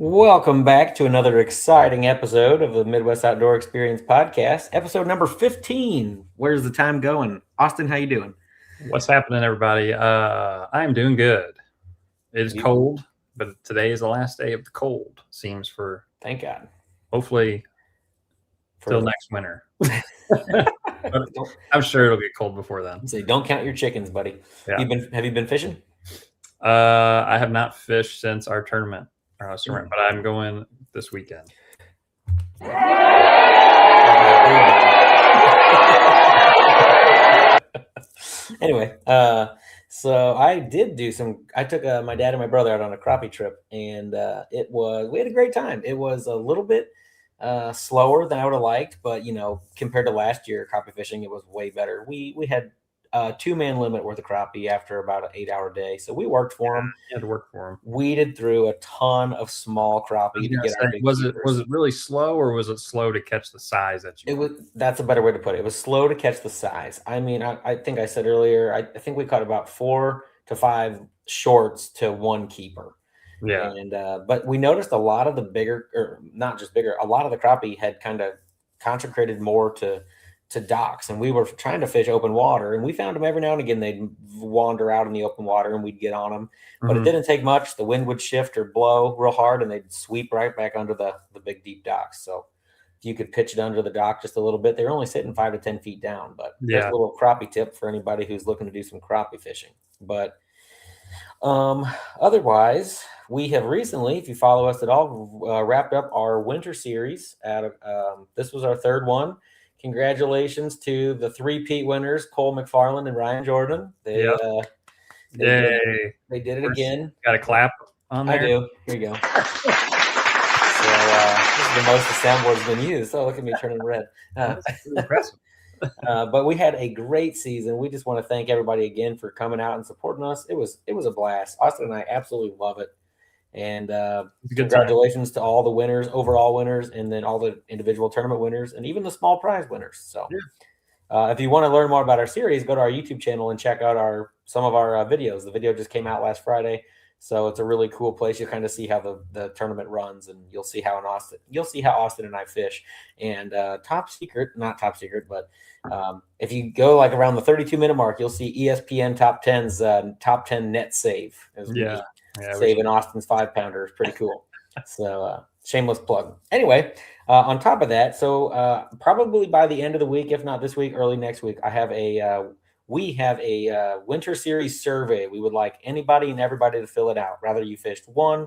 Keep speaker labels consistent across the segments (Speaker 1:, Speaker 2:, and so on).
Speaker 1: Welcome back to another exciting episode of the Midwest Outdoor Experience podcast, episode number 15. Where's the time going? Austin, how you doing?
Speaker 2: What's happening, everybody? I'm doing good. It is cold, but today is the last day of the cold. Seems for
Speaker 1: Thank God.
Speaker 2: hopefully till next winter. But I'm sure it'll get cold before then.
Speaker 1: Say, don't count your chickens, buddy.
Speaker 2: Yeah.
Speaker 1: Have you been fishing?
Speaker 2: I have not fished since our tournament, but I'm going this weekend.
Speaker 1: Anyway, so I took my dad and my brother out on a crappie trip, and we had a great time. It was a little bit slower than I would have liked, but compared to last year crappie fishing, it was way better. We had 2-man limit worth of crappie after about an 8-hour day, so we worked for them.
Speaker 2: You had to work for them.
Speaker 1: Weeded through a ton of small crappie to get our big
Speaker 2: was it really slow, or was it slow to catch the size that you?
Speaker 1: That's a better way to put it. It was slow to catch the size. I mean, I think I said earlier, I think we caught about 4 to 5 shorts to 1 keeper.
Speaker 2: Yeah.
Speaker 1: And but we noticed a lot of the bigger, or not just bigger, a lot of the crappie had kind of concentrated more to docks, and we were trying to fish open water, and we found them every now and again. They'd wander out in the open water and we'd get on them, but it didn't take much. The wind would shift or blow real hard and they'd sweep right back under the big deep docks. So if you could pitch it under the dock just a little bit, they're only sitting 5 to 10 feet down, but there's a little crappie tip for anybody who's looking to do some crappie fishing. But otherwise, we have recently, if you follow us at all, wrapped up our winter series. This was our 3rd one. Congratulations to the 3-peat winners, Cole McFarland and Ryan Jordan. They did it again.
Speaker 2: Got a clap on there?
Speaker 1: I do. Here you go. So this is the most the soundboard's been used. Oh, look at me turning red.
Speaker 2: That's impressive.
Speaker 1: But we had a great season. We just want to thank everybody again for coming out and supporting us. It was a blast. Austin and I absolutely love it. And congratulations to all the winners, overall winners, and then all the individual tournament winners, and even the small prize winners. So if you want to learn more about our series, go to our YouTube channel and check out some of our videos. The video just came out last Friday, so it's a really cool place. You'll kind of see how the tournament runs, and you'll see how Austin and I fish. And not top secret, but if you go like around the 32-minute mark, you'll see ESPN Top 10's top 10 net save. Saving Austin's 5-pounder is pretty cool. So shameless plug. Anyway, on top of that, so probably by the end of the week, if not this week, early next week, we have a winter series survey. We would like anybody and everybody to fill it out. Rather you fished 1,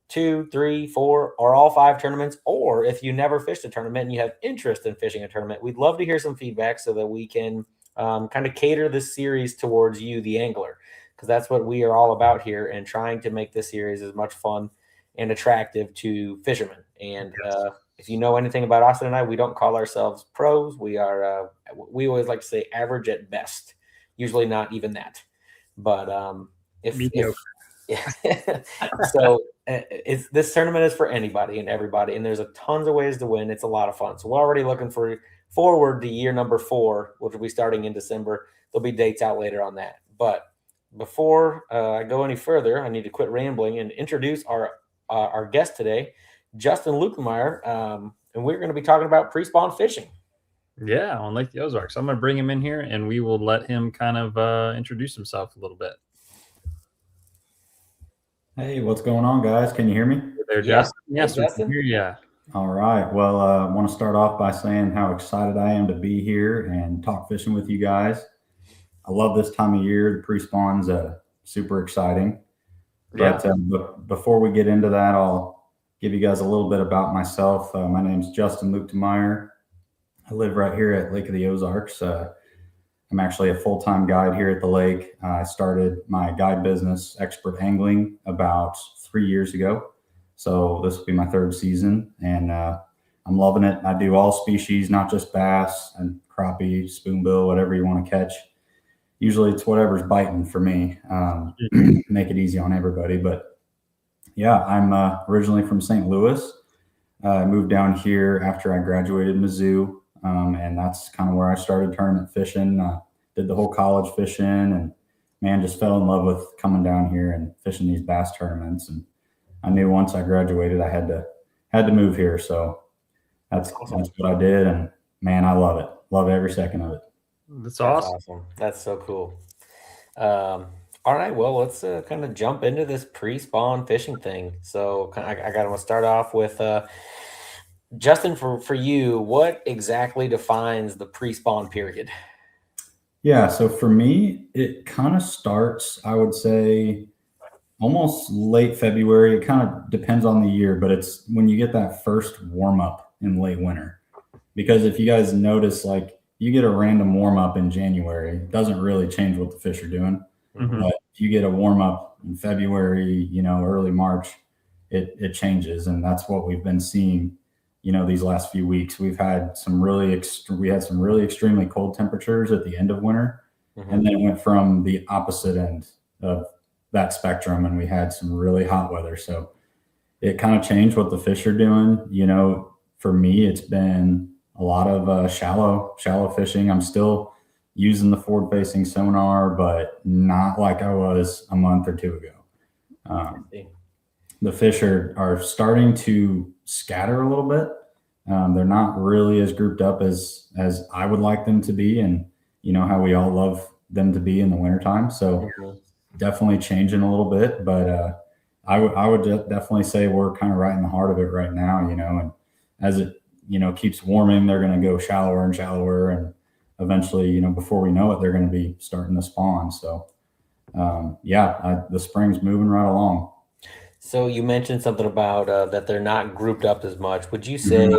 Speaker 1: 2, 3, 4, or all 5 tournaments, or if you never fished a tournament and you have interest in fishing a tournament, we'd love to hear some feedback so that we can kind of cater this series towards you, the angler. Because that's what we are all about here, and trying to make this series as much fun and attractive to fishermen. And if you know anything about Austin and I, we don't call ourselves pros. We are we always like to say average at best, usually not even that. But so this tournament is for anybody and everybody, and there's tons of ways to win. It's a lot of fun. So we're already looking forward to year number 4, which will be starting in December. There'll be dates out later on that. But before I go any further, I need to quit rambling and introduce our guest today, Justin Luetkemeyer, and we're going to be talking about pre-spawn fishing.
Speaker 2: Yeah, on Lake the Ozarks. I'm going to bring him in here, and we will let him kind of introduce himself a little bit.
Speaker 3: Hey, what's going on, guys? Can you hear me?
Speaker 2: Hey there, Justin. Yes, we can hear you.
Speaker 3: All right. Well, I want to start off by saying how excited I am to be here and talk fishing with you guys. I love this time of year. The pre-spawn's super exciting. But before we get into that, I'll give you guys a little bit about myself. My name's Justin Luetkemeyer. I live right here at Lake of the Ozarks. I'm actually a full-time guide here at the lake. I started my guide business, Expert Angling, about 3 years ago. So this will be my 3rd season, and I'm loving it. I do all species, not just bass and crappie, spoonbill, whatever you want to catch. Usually it's whatever's biting for me. Make it easy on everybody. But yeah, I'm originally from St. Louis. I moved down here after I graduated Mizzou, and that's kind of where I started tournament fishing. Did the whole college fishing, and man, just fell in love with coming down here and fishing these bass tournaments. And I knew once I graduated, I had to move here. So that's what I did. And man, I love it. Love every second of it.
Speaker 2: That's awesome.
Speaker 1: That's so cool. All right, well, let's kind of jump into this pre-spawn fishing thing. So I got to start off with Justin, for you, what exactly defines the pre-spawn period?
Speaker 3: Yeah, so for me, it kind of starts, I would say, almost late February. It kind of depends on the year, but it's when you get that first warm up in late winter. Because if you guys notice, like you get a random warm up in January, it doesn't really change what the fish are doing.
Speaker 2: Mm-hmm.
Speaker 3: But if you get a warm up in February, early March, it changes. And that's what we've been seeing, these last few weeks. We've had some really extremely cold temperatures at the end of winter. Mm-hmm. And then it went from the opposite end of that spectrum, and we had some really hot weather. So it kind of changed what the fish are doing. For me, it's been a lot of shallow fishing. I'm still using the forward facing sonar, but not like I was a month or two ago. The fish are starting to scatter a little bit. They're not really as grouped up as I would like them to be, and how we all love them to be in the wintertime. So definitely changing a little bit, but I would definitely say we're kind of right in the heart of it right now, and as it keeps warming, they're going to go shallower and shallower, and eventually, before we know it, they're going to be starting to spawn. So the spring's moving right along.
Speaker 1: So you mentioned something about that they're not grouped up as much. Would you say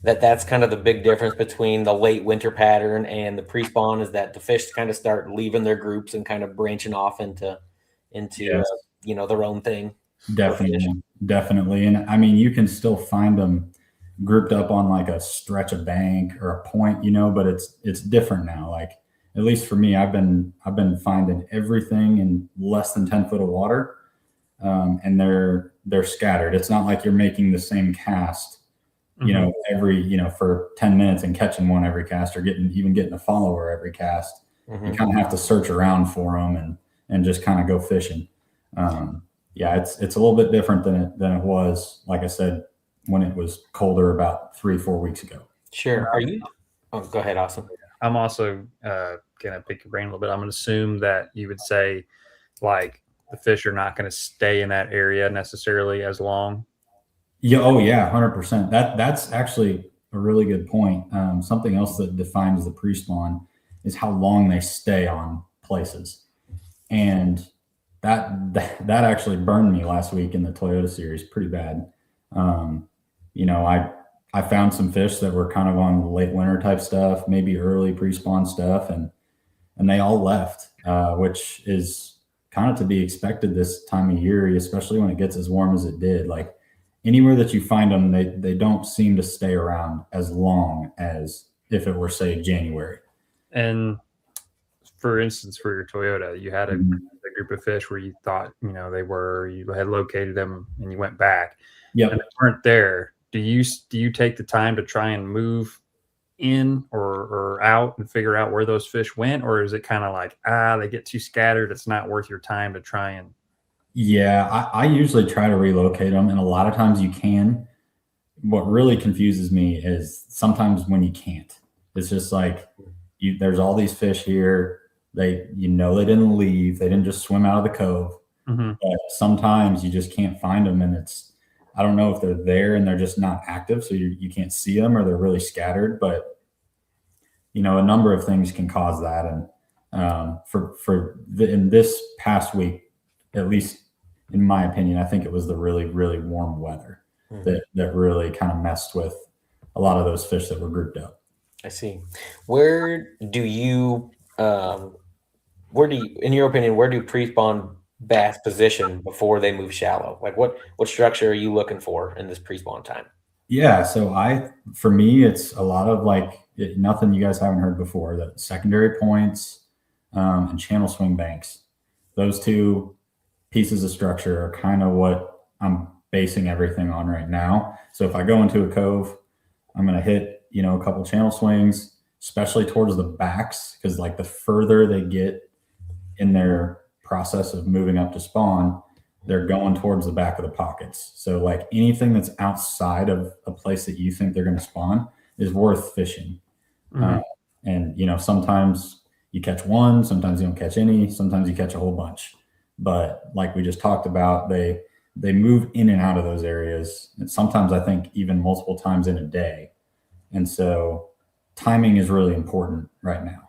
Speaker 1: that that's kind of the big difference between the late winter pattern and the pre-spawn, is that the fish kind of start leaving their groups and kind of branching off into
Speaker 3: Yes.
Speaker 1: Their own thing?
Speaker 3: Definitely. And I mean, you can still find them grouped up on like a stretch of bank or a point, but it's different now. Like, at least for me, I've been finding everything in less than 10 foot of water. And they're scattered. It's not like you're making the same cast, every, for 10 minutes and catching one every cast, or getting a follower every cast. You kind of have to search around for them and just kind of go fishing. It's a little bit different than it was, like I said, when it was colder about 3-4 weeks ago.
Speaker 1: Sure. Are you? Oh, go ahead. Awesome.
Speaker 2: I'm also gonna pick your brain a little bit. I'm gonna assume that you would say, like, the fish are not going to stay in that area necessarily as long.
Speaker 3: Yeah. Oh yeah. 100%. That's actually a really good point. Something else that defines the pre-spawn is how long they stay on places. And that actually burned me last week in the Toyota series pretty bad. I found some fish that were kind of on late winter type stuff, maybe early pre-spawn stuff. And they all left, which is kind of to be expected this time of year, especially when it gets as warm as it did. Like, anywhere that you find them, they don't seem to stay around as long as if it were, say, January.
Speaker 2: And for instance, for your Toyota, you had a group of fish where you thought, you had located them and you went back.
Speaker 3: Yep.
Speaker 2: And they weren't there. Do you take the time to try and move in or out and figure out where those fish went, or is it kind of like, they get too scattered, it's not worth your time to try and?
Speaker 3: I usually try to relocate them, and a lot of times you can. What really confuses me is sometimes when you can't. It's just like, there's all these fish here, they didn't leave, they didn't just swim out of the cove. But sometimes you just can't find them, and I don't know if they're there and they're just not active, so you can't see them, or they're really scattered. But a number of things can cause that. And in this past week, at least in my opinion, I think it was the really, really warm weather that really kind of messed with a lot of those fish that were grouped up.
Speaker 1: I see. In your opinion, where do pre-spawn bass position before they move shallow? Like, what structure are you looking for in this pre-spawn time?
Speaker 3: Yeah, so for me, it's a lot of nothing you guys haven't heard before. The secondary points and channel swing banks. Those two pieces of structure are kind of what I'm basing everything on right now. So if I go into a cove, I'm going to hit a couple channel swings, especially towards the backs, because the further they get in their process of moving up to spawn, they're going towards the back of the pockets. So like anything that's outside of a place that you think they're going to spawn is worth fishing. And sometimes you catch one, sometimes you don't catch any, sometimes you catch a whole bunch. But like we just talked about, they move in and out of those areas, and sometimes I think even multiple times in a day. And so timing is really important right now.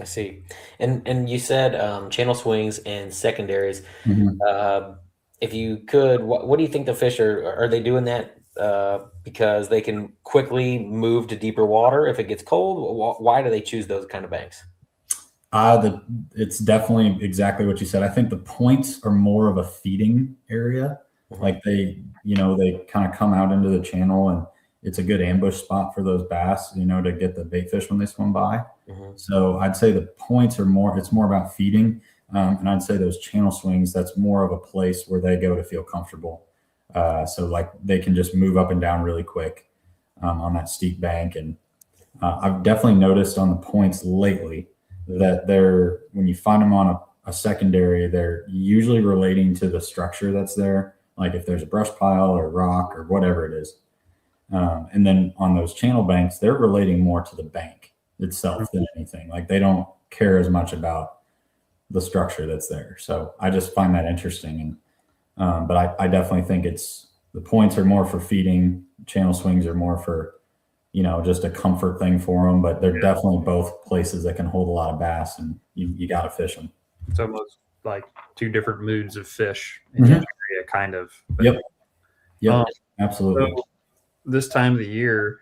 Speaker 1: I see. And you said channel swings and secondaries. If you could, what do you think the fish are they doing that because they can quickly move to deeper water if it gets cold? Why do they choose those kind of banks?
Speaker 3: It's definitely exactly what you said. I think the points are more of a feeding area. Like they kind of come out into the channel, and it's a good ambush spot for those bass, to get the bait fish when they swim by. So I'd say the points it's more about feeding. And I'd say those channel swings, that's more of a place where they go to feel comfortable. So like they can just move up and down really quick on that steep bank. And I've definitely noticed on the points lately that when you find them on a secondary, they're usually relating to the structure that's there. Like if there's a brush pile or rock or whatever it is. And then on those channel banks, they're relating more to the bank itself than anything. Like they don't care as much about the structure that's there. So I just find that interesting. And but I definitely think the points are more for feeding. Channel swings are more for just a comfort thing for them. But they're definitely both places that can hold a lot of bass, and you got to fish them.
Speaker 2: It's almost like two different moods of fish in each area, kind of. But,
Speaker 3: Yep. Absolutely.
Speaker 2: So this time of the year,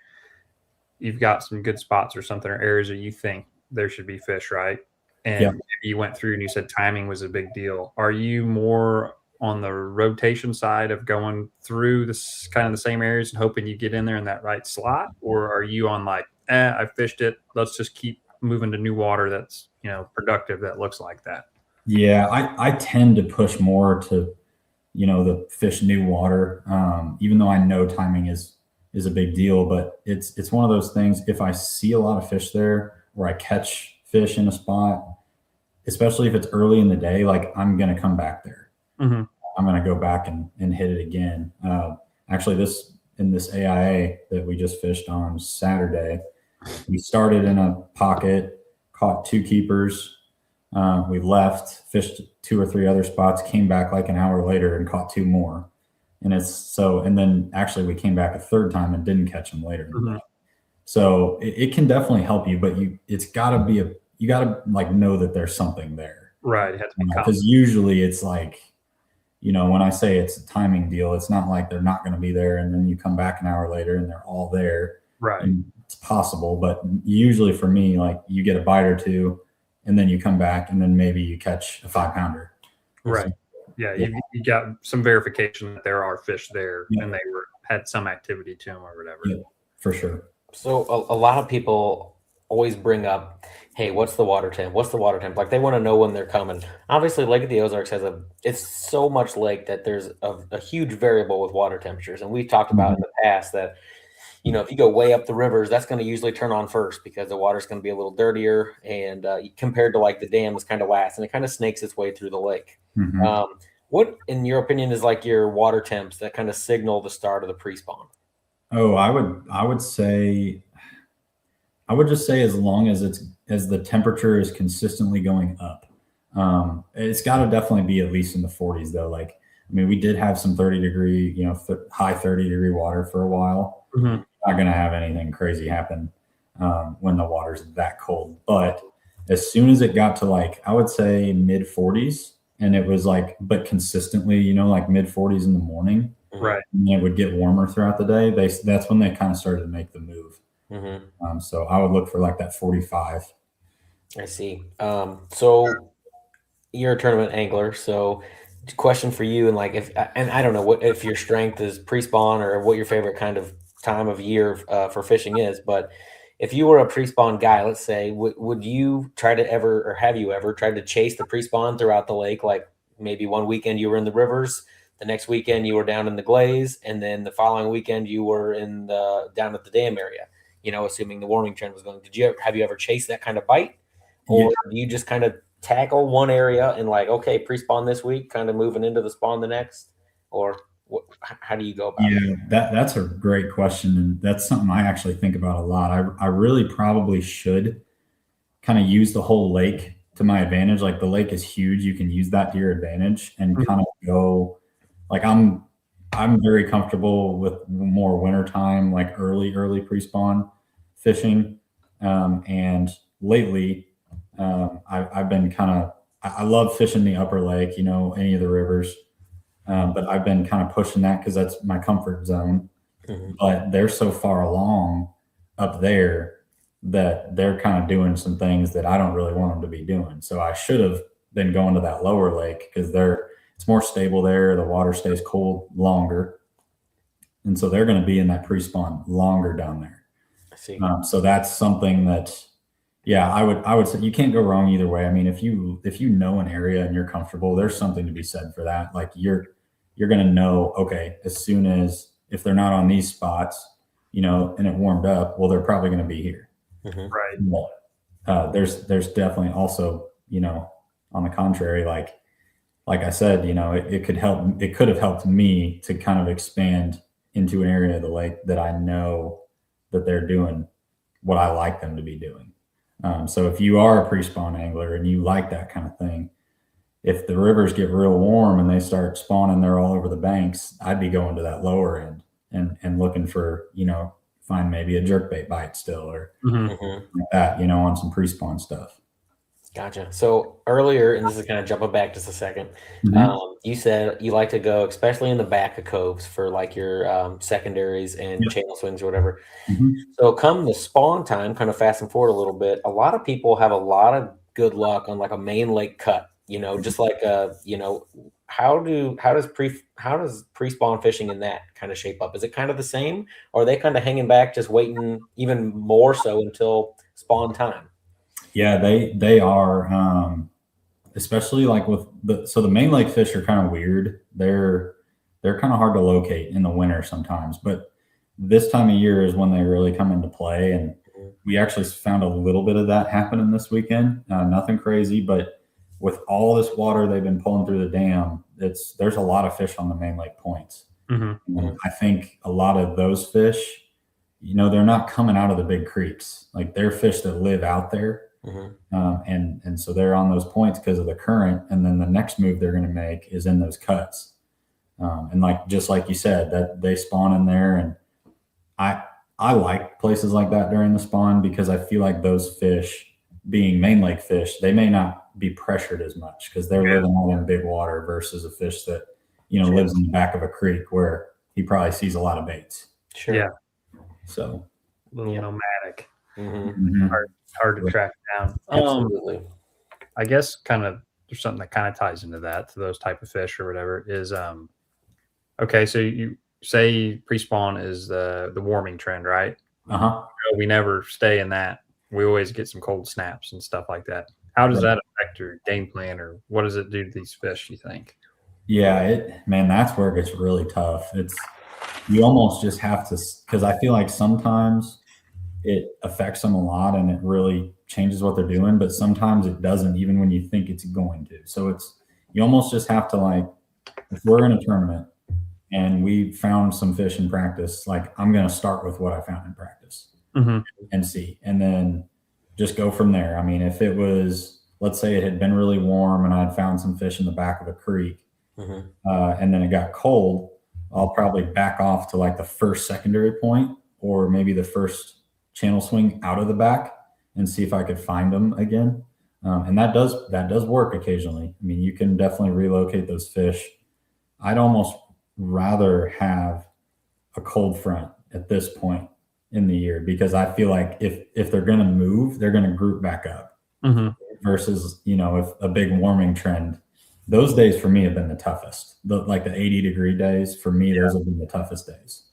Speaker 2: you've got some good spots or something, or areas that you think there should be fish, right? And you went through and you said timing was a big deal. Are you more on the rotation side of going through this kind of the same areas and hoping you get in there in that right slot? Or are you on like, I fished it, let's just keep moving to new water that's, productive, that looks like that?
Speaker 3: Yeah, I tend to push more to, the fish new water, even though I know timing is a big deal, but it's one of those things. If I see a lot of fish there, or I catch fish in a spot, especially if it's early in the day, like I'm going to come back there. I'm going to go back and hit it again. Actually, in this AIA that we just fished on Saturday, we started in a pocket, caught 2 keepers. We left, fished 2 or 3 other spots, came back like an hour later and caught 2 more. And then actually we came back a 3rd time and didn't catch them later. So it can definitely help you, but you got to like know that there's something there.
Speaker 2: Right. It has to be
Speaker 3: because usually it's like, when I say it's a timing deal, it's not like they're not going to be there and then you come back an hour later and they're all there.
Speaker 2: Right.
Speaker 3: And it's possible, but usually for me, like you get a bite or 2 and then you come back and then maybe you catch a 5-pounder.
Speaker 2: Right. Yeah. You got some verification that there are fish there and they had some activity to them or whatever.
Speaker 3: Yeah, for sure.
Speaker 1: So a lot of people always bring up, hey, what's the water temp? What's the water temp? Like they want to know when they're coming. Obviously, Lake of the Ozarks it's so much lake that there's a huge variable with water temperatures. And we've talked about in the past that, if you go way up the rivers, that's going to usually turn on first because the water's going to be a little dirtier and compared to like the dam is kind of last, and it kind of snakes its way through the lake. What, in your opinion, is like your water temps that kind of signal the start of the pre-spawn?
Speaker 3: Oh, I would just say as long as the temperature is consistently going up. It's got to definitely be at least in the 40s though. Like, I mean, we did have some 30 degree, high 30 degree water for a while. Not going to have anything crazy happen when the water's that cold. But as soon as it got to like, I would say mid 40s, and it was like, but consistently, like mid 40s in the morning.
Speaker 2: Right.
Speaker 3: And it would get warmer throughout the day. That's when they kind of started to make the move. So I would look for like that 45.
Speaker 1: I see. So you're a tournament angler. So question for you, and like and I don't know if your strength is pre-spawn or what your favorite kind of time of year for fishing is, but if you were a pre-spawn guy, let's say, would you try to ever, or have you ever tried to chase the pre-spawn throughout the lake? Like maybe one weekend you were in the rivers, the next weekend you were down in the glaze, and then the following weekend you were down at the dam area, assuming the warming trend was going. Have you ever chased that kind of bite? Or do you just kind of tackle one area and like, okay, pre-spawn this week, kind of moving into the spawn the next, or how do you go about it?
Speaker 3: Yeah, that's a great question, and that's something I actually think about a lot. I really probably should kind of use the whole lake to my advantage. Like the lake is huge, you can use that to your advantage and kind of go. Like I'm very comfortable with more wintertime, like early pre-spawn fishing, and lately I've been kind of I love fishing the upper lake, any of the rivers. But I've been kind of pushing that because that's my comfort zone. But they're so far along up there that they're kind of doing some things that I don't really want them to be doing. So I should have been going to that lower lake because it's more stable there. The water stays cold longer. And so they're going to be in that pre-spawn longer down there.
Speaker 1: I see.
Speaker 3: So that's something that, yeah, I would say you can't go wrong either way. I mean, if you know an area and you're comfortable, there's something to be said for that. Like you're going to know, okay, as soon as if they're not on these spots, and it warmed up, well, they're probably going to be here.
Speaker 2: Right.
Speaker 3: But, there's definitely also, on the contrary, like I said, it could have helped me to kind of expand into an area of the lake that I know that they're doing what I like them to be doing. So if you are a pre-spawn angler and you like that kind of thing, if the rivers get real warm and they start spawning, they're all over the banks, I'd be going to that lower end and looking for, find maybe a jerkbait bite still or like that, on some pre-spawn stuff.
Speaker 1: Gotcha. So earlier, and this is kind of jumping back just a second, you said you like to go, especially in the back of coves for like your secondaries and channel swings or whatever. So come the spawn time, kind of fast and forward a little bit, a lot of people have a lot of good luck on like a main lake cut, just like, how does pre-spawn fishing in that kind of shape up? Is it kind of the same, or are they kind of hanging back, just waiting even more so until spawn time?
Speaker 3: Yeah, they are, especially like with the main lake fish are kind of weird. They're kind of hard to locate in the winter sometimes, but this time of year is when they really come into play. And we actually found a little bit of that happening this weekend. Nothing crazy, but with all this water they've been pulling through the dam, there's a lot of fish on the main lake points. I think a lot of those fish, they're not coming out of the big creeks. Like they're fish that live out there. And so they're on those points because of the current. And then the next move they're going to make is in those cuts. And just like you said, that they spawn in there. And I like places like that during the spawn because I feel like those fish being main lake fish, they may not be pressured as much because they're living all in big water versus a fish that, lives in the back of a creek where he probably sees a lot of baits.
Speaker 1: Sure.
Speaker 2: Yeah.
Speaker 3: So
Speaker 2: a little nomadic.
Speaker 3: Hard
Speaker 2: to track down.
Speaker 1: Absolutely.
Speaker 2: I guess kind of there's something that kind of ties into that, to those type of fish or whatever is, okay. So you say pre-spawn is the warming trend, right? We never stay in that. We always get some cold snaps and stuff like that. How does that affect your game plan, or what does it do to these fish, you think?
Speaker 3: Yeah, that's where it gets really tough. You almost just have to, because I feel like sometimes it affects them a lot and it really changes what they're doing, but sometimes it doesn't, even when you think it's going to. So you almost just have to, like, if we're in a tournament and we found some fish in practice, like I'm going to start with what I found in practice and see, and then just go from there. I mean, if it was, let's say it had been really warm and I'd found some fish in the back of a creek and then it got cold, I'll probably back off to like the first secondary point or maybe the first channel swing out of the back and see if I could find them again. And that does work occasionally. I mean, you can definitely relocate those fish. I'd almost rather have a cold front at this point in the year because I feel like if they're going to move, they're going to group back up versus, if a big warming trend, those days for me have been the toughest. Like the 80-degree days for me, those have been the toughest days.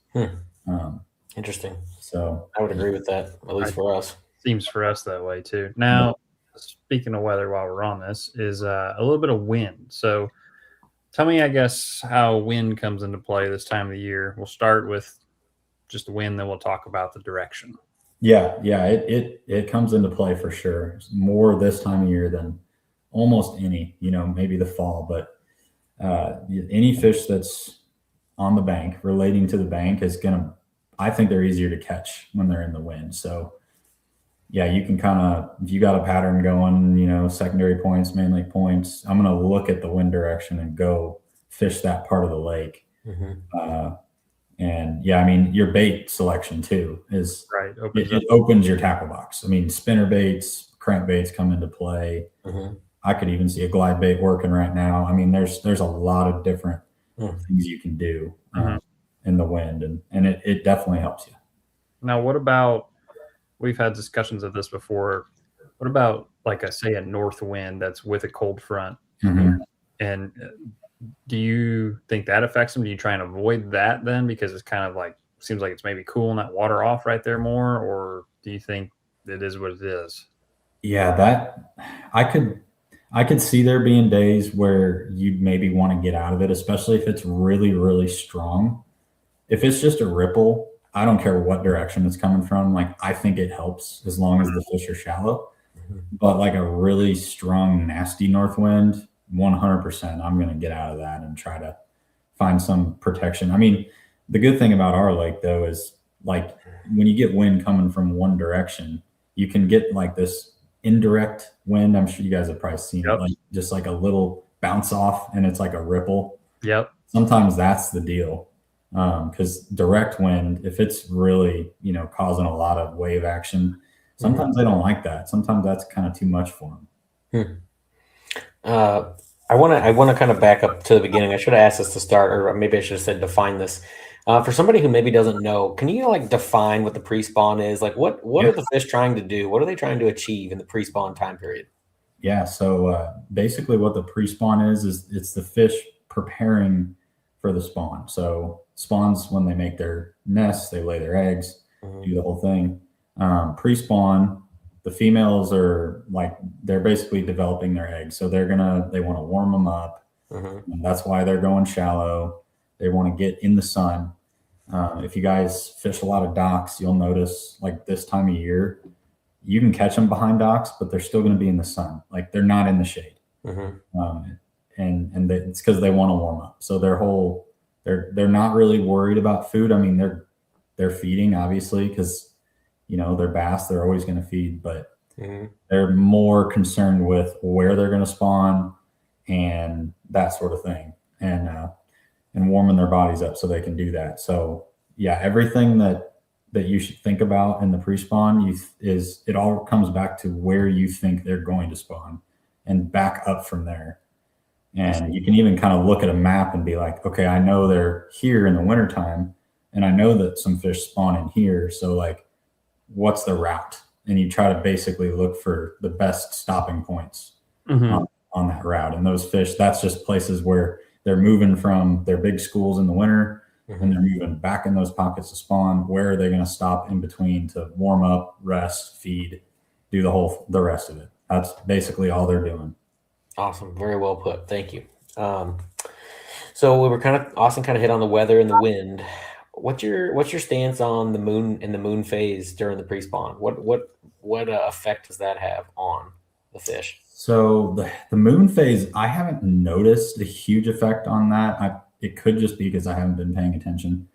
Speaker 1: Interesting.
Speaker 3: So
Speaker 1: I would agree with that, at least for us.
Speaker 2: Seems for us that way too. Now, speaking of weather, while we're on this, is a little bit of wind. So tell me, I guess, how wind comes into play this time of the year. We'll start with just the wind, then we'll talk about the direction.
Speaker 3: Yeah, it comes into play for sure. It's more this time of year than almost any, maybe the fall, but any fish that's on the bank, relating to the bank, I think they're easier to catch when they're in the wind. So yeah, you can if you got a pattern going, secondary points, main lake points, I'm going to look at the wind direction and go fish that part of the lake. And yeah, I mean, your bait selection too is
Speaker 2: right.
Speaker 3: It opens your tackle box. I mean, spinner baits, crank baits come into play. I could even see a glide bait working right now. I mean, there's a lot of different things you can do in the wind, and it definitely helps you.
Speaker 2: Now, what about, we've had discussions of this before. What about like a north wind that's with a cold front? And do you think that affects them? Do you try and avoid that then, because it's kind of like, seems like it's maybe cooling that water off right there more? Or do you think it is what it is?
Speaker 3: Yeah, that I could see there being days where you'd maybe want to get out of it, especially if it's really, really strong. If it's just a ripple, I don't care what direction it's coming from. Like, I think it helps as long as the fish are shallow. But like a really strong, nasty north wind, 100%, I'm going to get out of that and try to find some protection. I mean, the good thing about our lake, though, is like when you get wind coming from one direction, you can get like this indirect wind. I'm sure you guys have probably seen it, like just like a little bounce off, and it's like a ripple. Sometimes that's the deal. Because direct wind, if it's really, causing a lot of wave action, sometimes they don't like that. Sometimes that's kind of too much for them.
Speaker 1: I want to kind of back up to the beginning. I should have asked this to start, or maybe I should have said define this. For somebody who maybe doesn't know, can you like define what the pre-spawn is? Like what are the fish trying to do? What are they trying to achieve in the pre-spawn time period?
Speaker 3: Yeah. So basically what the pre-spawn is it's the fish preparing for the spawn. So spawns, when they make their nests, they lay their eggs, do the whole thing. Pre-spawn, the females are like, they're basically developing their eggs. So they want to warm them up. And that's why they're going shallow. They want to get in the sun. If you guys fish a lot of docks, you'll notice like this time of year, you can catch them behind docks, but they're still going to be in the sun. Like they're not in the shade. And it's because they want to warm up. So they're not really worried about food. I mean, they're feeding obviously because they're bass, they're always going to feed, but they're more concerned with where they're going to spawn and that sort of thing, and warming their bodies up so they can do that. So yeah, everything that you should think about in the pre-spawn it all comes back to where you think they're going to spawn and back up from there. And you can even kind of look at a map and be like, okay, I know they're here in the wintertime, and I know that some fish spawn in here. So like, what's the route? And you try to basically look for the best stopping points on that route. And those fish, that's just places where they're moving from their big schools in the winter and they're moving back in those pockets to spawn. Where are they going to stop in between to warm up, rest, feed, do the rest of it? That's basically all they're doing.
Speaker 1: Awesome. Very well put. Thank you. So we were Austin kind of hit on the weather and the wind. What's your stance on the moon and the moon phase during the pre-spawn? What effect does that have on the fish?
Speaker 3: So the moon phase, I haven't noticed a huge effect on that. It could just be because I haven't been paying attention.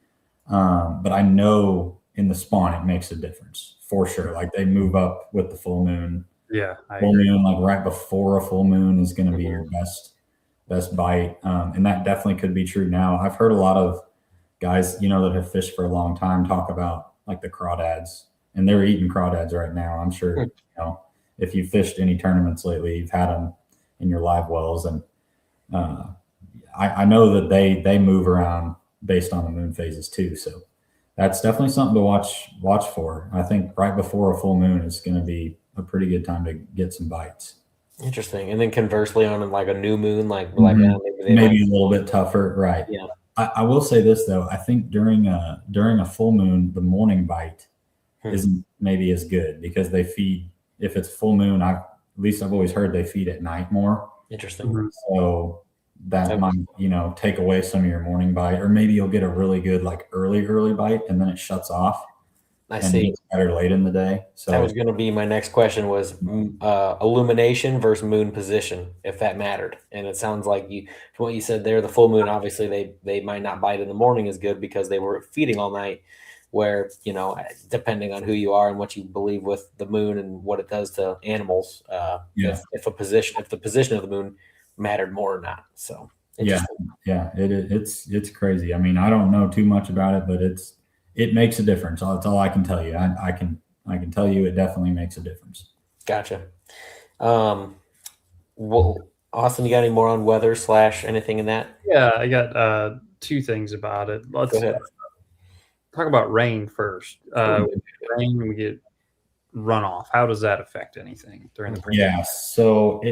Speaker 3: But I know in the spawn, it makes a difference for sure. Like they move up with the full moon.
Speaker 2: Yeah.
Speaker 3: Full moon, like right before a full moon is going to be your best bite. And that definitely could be true now. I've heard a lot of guys, that have fished for a long time talk about like the crawdads, and they're eating crawdads right now. I'm sure, if you've fished any tournaments lately, you've had them in your live wells. And I know that they move around based on the moon phases too. So that's definitely something to watch for. I think right before a full moon is going to be a pretty good time to get some bites.
Speaker 1: Interesting. And then conversely, on like a new moon, maybe
Speaker 3: a little bit tougher, right?
Speaker 1: Yeah.
Speaker 3: I will say this though. I think during a full moon, the morning bite isn't maybe as good because they feed. If it's full moon, at least I've always heard they feed at night more.
Speaker 1: Interesting.
Speaker 3: So that might take away some of your morning bite, or maybe you'll get a really good like early bite and then it shuts off.
Speaker 1: I
Speaker 3: and
Speaker 1: see.
Speaker 3: gets better late in the day. So
Speaker 1: That was going to be my next question was illumination versus moon position, if that mattered. And it sounds like from what you said there, the full moon, obviously they might not bite in the morning as good because they were feeding all night, where, depending on who you are and what you believe with the moon and what it does to animals, if the position of the moon mattered more or not. So
Speaker 3: yeah, it's crazy. I mean, I don't know too much about it, but it makes a difference. That's all I can tell you. I can tell you it definitely makes a difference.
Speaker 1: Gotcha. Well, Austin, you got any more on weather / anything in that?
Speaker 2: Yeah, I got 2 things about it. Let's
Speaker 1: Go ahead.
Speaker 2: talk about rain first. Rain, we get runoff. How does that affect anything during the rain?
Speaker 3: Yeah, so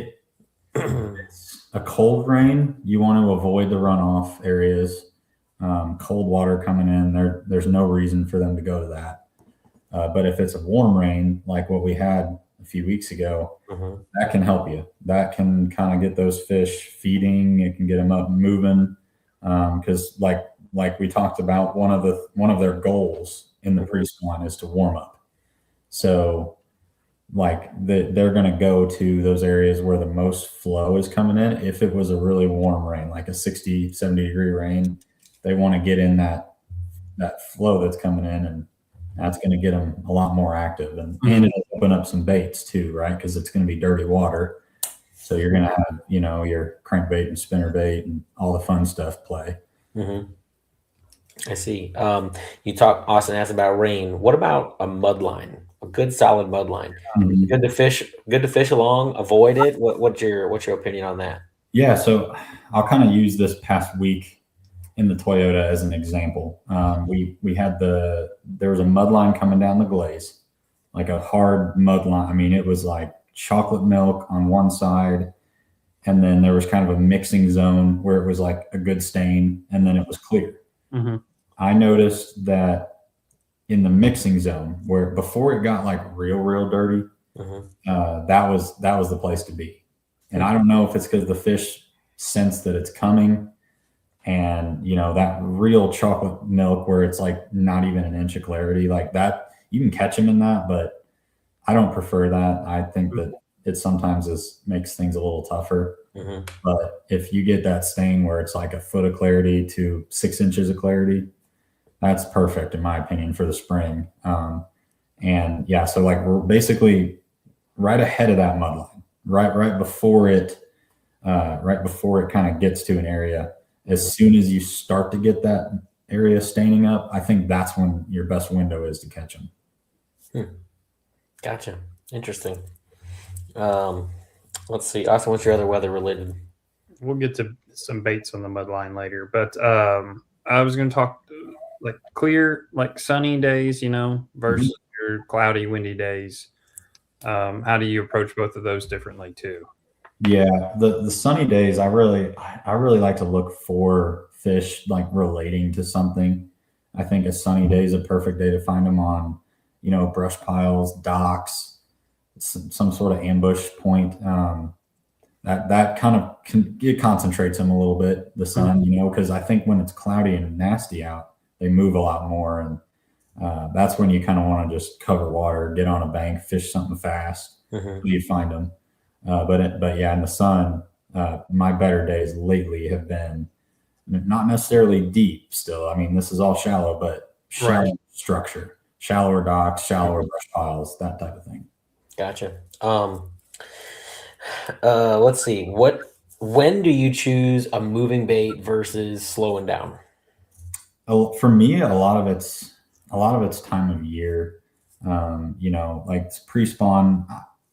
Speaker 3: it's a cold rain. You want to avoid the runoff areas. Cold water coming in, there's no reason for them to go to that. But if it's a warm rain, like what we had a few weeks ago, that can help you. That can kind of get those fish feeding. It can get them up and moving. Because like we talked about, one of their goals in the pre-spawn is to warm up. So like they're going to go to those areas where the most flow is coming in. If it was a really warm rain, like a 60, 70 degree rain, they want to get in that flow that's coming in, and that's going to get them a lot more active, and it'll open up some baits too, right? Because it's going to be dirty water. So you're going to have, your crankbait and spinnerbait and all the fun stuff play.
Speaker 1: I see. Austin asked about rain. What about a mud line? A good solid mud line. Good to fish along, avoid it. What's your opinion on that?
Speaker 3: Yeah, so I'll kind of use this past week in the Toyota as an example. We had there was a mud line coming down the glaze, like a hard mud line. I mean, it was like chocolate milk on one side, and then there was kind of a mixing zone where it was like a good stain, and then it was clear. I noticed that in the mixing zone, where before it got like real dirty, that was the place to be. And I don't know if it's because the fish sense that it's coming, and that real chocolate milk where it's like not even an inch of clarity, like that, you can catch them in that, but I don't prefer that. I think that it sometimes makes things a little tougher. But if you get that stain where it's like a foot of clarity to 6 inches of clarity, that's perfect in my opinion for the spring. And yeah, so like we're basically right ahead of that mud line, right before it kind of gets to an area. As soon as you start to get that area staining up, I think that's when your best window is to catch them.
Speaker 1: Gotcha. Interesting. Let's see. Austin, what's your other weather related?
Speaker 2: We'll get to some baits on the mud line later, but I was going to talk like clear, like sunny days, versus your cloudy, windy days. How do you approach both of those differently too?
Speaker 3: Yeah, the sunny days, I really like to look for fish like relating to something. I think a sunny day is a perfect day to find them on, brush piles, docks, some sort of ambush point. That kind of it concentrates them a little bit, the sun, because I think when it's cloudy and nasty out, they move a lot more, and that's when you kind of want to just cover water, get on a bank, fish something fast, till you find them. But yeah, in the sun, my better days lately have been not necessarily deep still. I mean, this is all shallow, but shallow structure, shallower docks, shallower brush piles, that type of thing.
Speaker 1: Gotcha. Let's see. When do you choose a moving bait versus slowing down?
Speaker 3: For me, a lot of it's time of year. Like it's pre-spawn.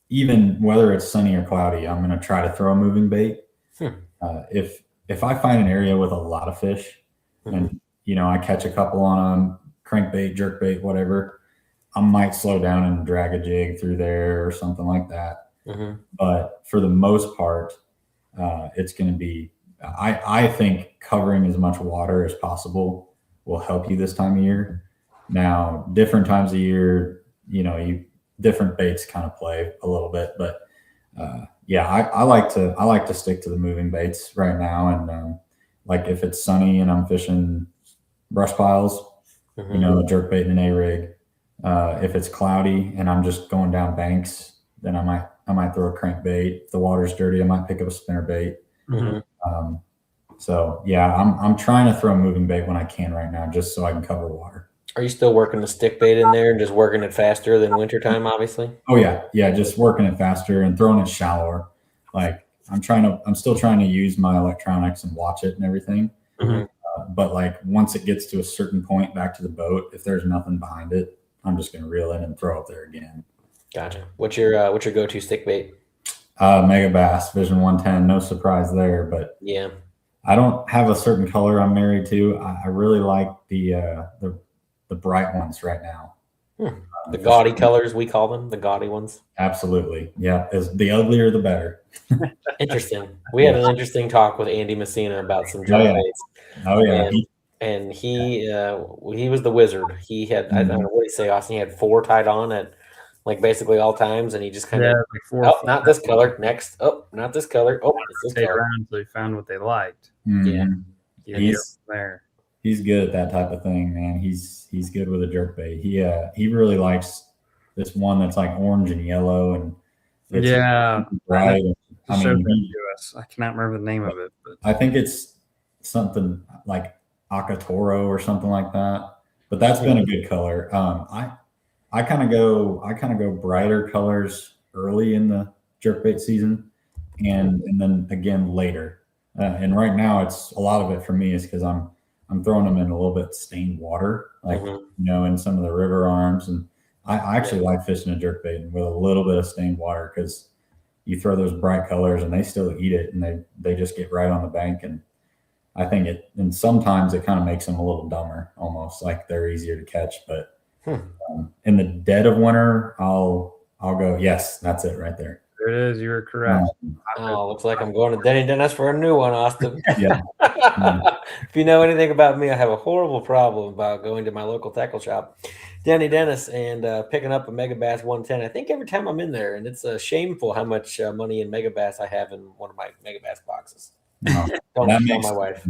Speaker 3: Even whether it's sunny or cloudy, I'm going to try to throw a moving bait. If I find an area with a lot of fish, and I catch a couple on crankbait, jerkbait, whatever, I might slow down and drag a jig through there or something like that. But for the most part, it's going to be. I think covering as much water as possible will help you this time of year. Now, different times of year, different baits kind of play a little bit, but yeah, I like to stick to the moving baits right now. And like if it's sunny and I'm fishing brush piles, a jerkbait and an A-rig, If it's cloudy and I'm just going down banks, then I might throw a crankbait. If the water's dirty, I might pick up a spinnerbait.
Speaker 1: Mm-hmm.
Speaker 3: So yeah, I'm trying to throw moving bait when I can right now, just so I can cover water.
Speaker 1: Are you still working the stick bait in there and just working it faster than wintertime, obviously?
Speaker 3: Oh yeah, just working it faster and throwing it shallower. Like I'm still trying to use my electronics and watch it and everything.
Speaker 1: Mm-hmm.
Speaker 3: But like once it gets to a certain point back to the boat, if there's nothing behind it, I'm just going to reel in and throw it there again.
Speaker 1: Gotcha. What's your go-to stick bait?
Speaker 3: Mega Bass Vision 110. No surprise there, but
Speaker 1: yeah,
Speaker 3: I don't have a certain color I'm married to. I really like the bright ones right now.
Speaker 1: The gaudy colors, we call them, the gaudy ones.
Speaker 3: Absolutely. Yeah. The uglier, the better.
Speaker 1: Interesting. We had an interesting talk with Andy Messina about some jerk baits.
Speaker 3: Oh, yeah.
Speaker 1: And he was the wizard. He had, I don't know what he say, Austin, he had 4 tied on at like basically all times, and he just kind of,
Speaker 2: like
Speaker 1: not this color, next, not this color, it's this color.
Speaker 2: Around until he found what they liked.
Speaker 3: Mm-hmm.
Speaker 2: Yeah.
Speaker 3: He's good at that type of thing, man. He's good with a jerk bait. He really likes this one that's like orange and yellow, and
Speaker 2: it's
Speaker 3: bright.
Speaker 2: I cannot remember the name of it, but
Speaker 3: I think it's something like Akatoro or something like that. But that's been a good color. I kind of go brighter colors early in the jerkbait season, and then again later. And right now, it's a lot of it for me is because I'm throwing them in a little bit stained water, like in some of the river arms. And I actually like fishing a jerkbait with a little bit of stained water because you throw those bright colors and they still eat it, and they just get right on the bank. And I think and sometimes it kind of makes them a little dumber, almost like they're easier to catch. But in the dead of winter, I'll go, yes, that's it right there.
Speaker 2: There it is. You were correct.
Speaker 1: Looks like I'm going to Denny Dennis for a new one, Austin.
Speaker 3: Yeah.
Speaker 1: If you know anything about me, I have a horrible problem about going to my local tackle shop, Denny Dennis, and picking up a Mega Bass 110. I think every time I'm in there, and it's shameful how much money in Mega Bass I have in one of my Mega Bass boxes. Don't tell my wife.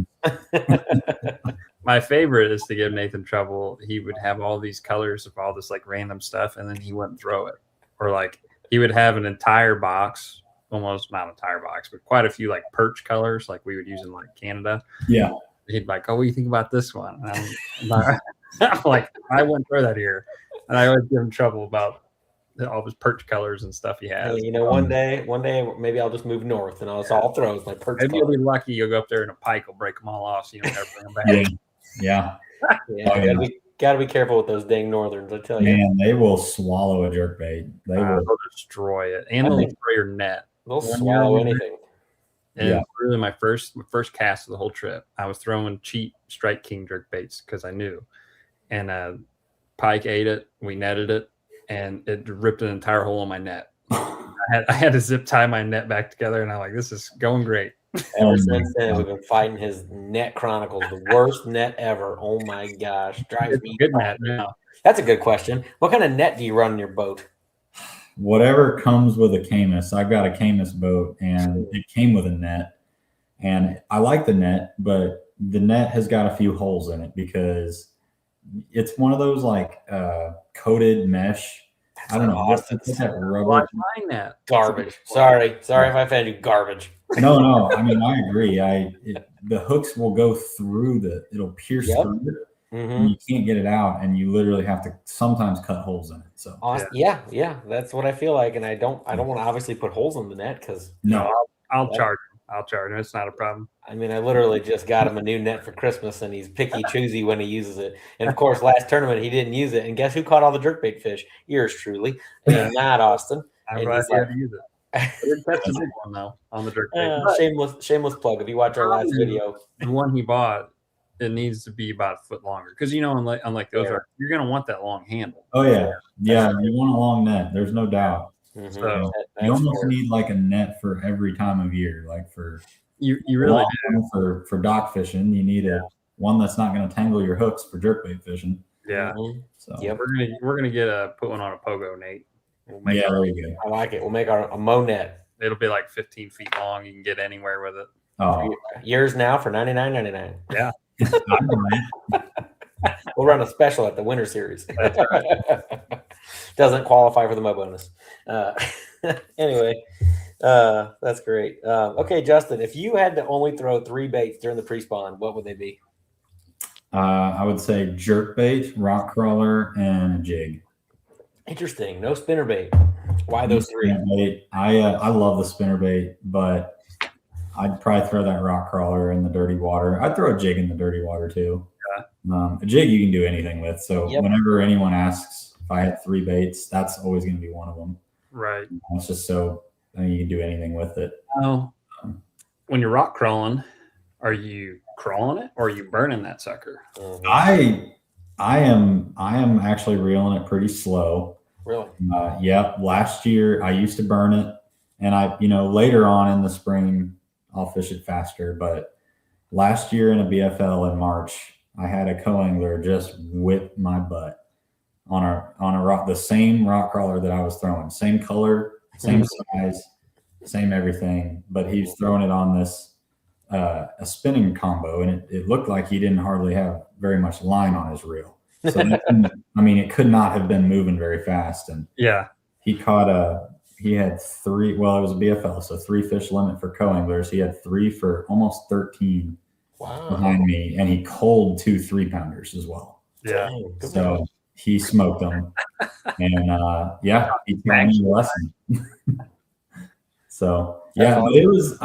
Speaker 2: My favorite is to give Nathan trouble. He would have all these colors of all this like random stuff, and then he wouldn't throw it. Or like he would have an entire box, almost not an entire box, but quite a few like perch colors, like we would use in like Canada.
Speaker 3: Yeah.
Speaker 2: He'd like, oh, what do you think about this one? And I'm like, I wouldn't throw that here. And I always give him trouble about all his perch colors and stuff he has.
Speaker 1: Hey, one day, maybe I'll just move north and I'll throw my perch.
Speaker 2: Maybe you'll be lucky. You'll go up there and a pike will break them all off, so you don't ever bring them back.
Speaker 3: Yeah.
Speaker 1: Gotta be careful with those dang northerns. I tell you,
Speaker 3: man, they will swallow a jerkbait. They'll
Speaker 2: destroy it, and they'll destroy your net.
Speaker 1: They'll swallow anything.
Speaker 2: And really, my first cast of the whole trip, I was throwing cheap Strike King jerkbaits because I knew, and pike ate it. We netted it, and it ripped an entire hole in my net. I had to zip tie my net back together, and I'm like, this is going great.
Speaker 1: Ever since then, we've been fighting his net chronicles, the worst net ever. Oh my gosh, drives me
Speaker 2: good net now.
Speaker 1: That's a good question. What kind of net do you run in your boat?
Speaker 3: Whatever comes with a Camus. I've got a Camus boat, and it came with a net. And I like the net, but the net has got a few holes in it because it's one of those like coated mesh. I don't know.
Speaker 1: Awesome.
Speaker 3: What's that rubber?
Speaker 2: Net.
Speaker 1: Garbage. Sorry if I offended you. Garbage.
Speaker 3: No. I mean, I agree. The hooks will go through it'll pierce through it. And you can't get it out, and you literally have to sometimes cut holes in it. So
Speaker 1: yeah, that's what I feel like, and I don't want to obviously put holes in the net because
Speaker 2: I'll charge him. I'll charge him. It's not a problem.
Speaker 1: I mean, I literally just got him a new net for Christmas, and he's picky choosy when he uses it. And of course, last tournament he didn't use it, and guess who caught all the jerkbait fish? Yours truly, and not Austin.
Speaker 2: I'm glad you had to use it. That's a big one though on the jerkbait.
Speaker 1: Shameless plug. If you watch our last video,
Speaker 2: the one he bought, it needs to be about a foot longer because unlike the Ozarks, you're going to want that long handle.
Speaker 3: Oh yeah, you want a long net. There's no doubt.
Speaker 2: So
Speaker 3: you almost need like a net for every time of year. Like for
Speaker 2: you really do.
Speaker 3: For dock fishing, you need one that's not going to tangle your hooks for jerkbait fishing.
Speaker 2: Yeah.
Speaker 1: So
Speaker 2: we're gonna put one on a pogo, Nate.
Speaker 3: There you go.
Speaker 1: I like it. We'll make a Mo net.
Speaker 2: It'll be like 15 feet long. You can get anywhere with it.
Speaker 3: Oh,
Speaker 1: yours now for $99.99.
Speaker 2: Yeah.
Speaker 1: We'll run a special at the Winter Series.
Speaker 2: That's right.
Speaker 1: Doesn't qualify for the Mo bonus. Anyway, that's great. Okay, Justin, if you had to only throw 3 baits during the pre-spawn, what would they be?
Speaker 3: I would say jerkbait, rock crawler, and a jig.
Speaker 1: Interesting. No spinnerbait. Why those 3?
Speaker 3: Bait. I love the spinnerbait, but I'd probably throw that rock crawler in the dirty water. I'd throw a jig in the dirty water too.
Speaker 2: Yeah.
Speaker 3: A jig you can do anything with. So
Speaker 1: Yep.
Speaker 3: whenever anyone asks if I had 3 baits, that's always going to be one of them.
Speaker 2: Right.
Speaker 3: It's just so you can do anything with it.
Speaker 2: Now, when you're rock crawling, are you crawling it or are you burning that sucker?
Speaker 3: I am actually reeling it pretty slow.
Speaker 1: Really?
Speaker 3: Yep. Last year I used to burn it, and later on in the spring I'll fish it faster. But last year in a BFL in March, I had a co-angler just whip my butt on a rock, the same rock crawler that I was throwing, same color, same size, same everything. But he was throwing it on this a spinning combo, and it looked like he didn't hardly have very much line on his reel. So it could not have been moving very fast. And
Speaker 2: yeah,
Speaker 3: he had 3. Well, it was a BFL, so 3 fish limit for co-anglers. He had 3 for almost 13 behind me, and he culled 2 3-pounders as well.
Speaker 2: Yeah.
Speaker 3: So he smoked them, and he taught me a lesson. So yeah, but it was.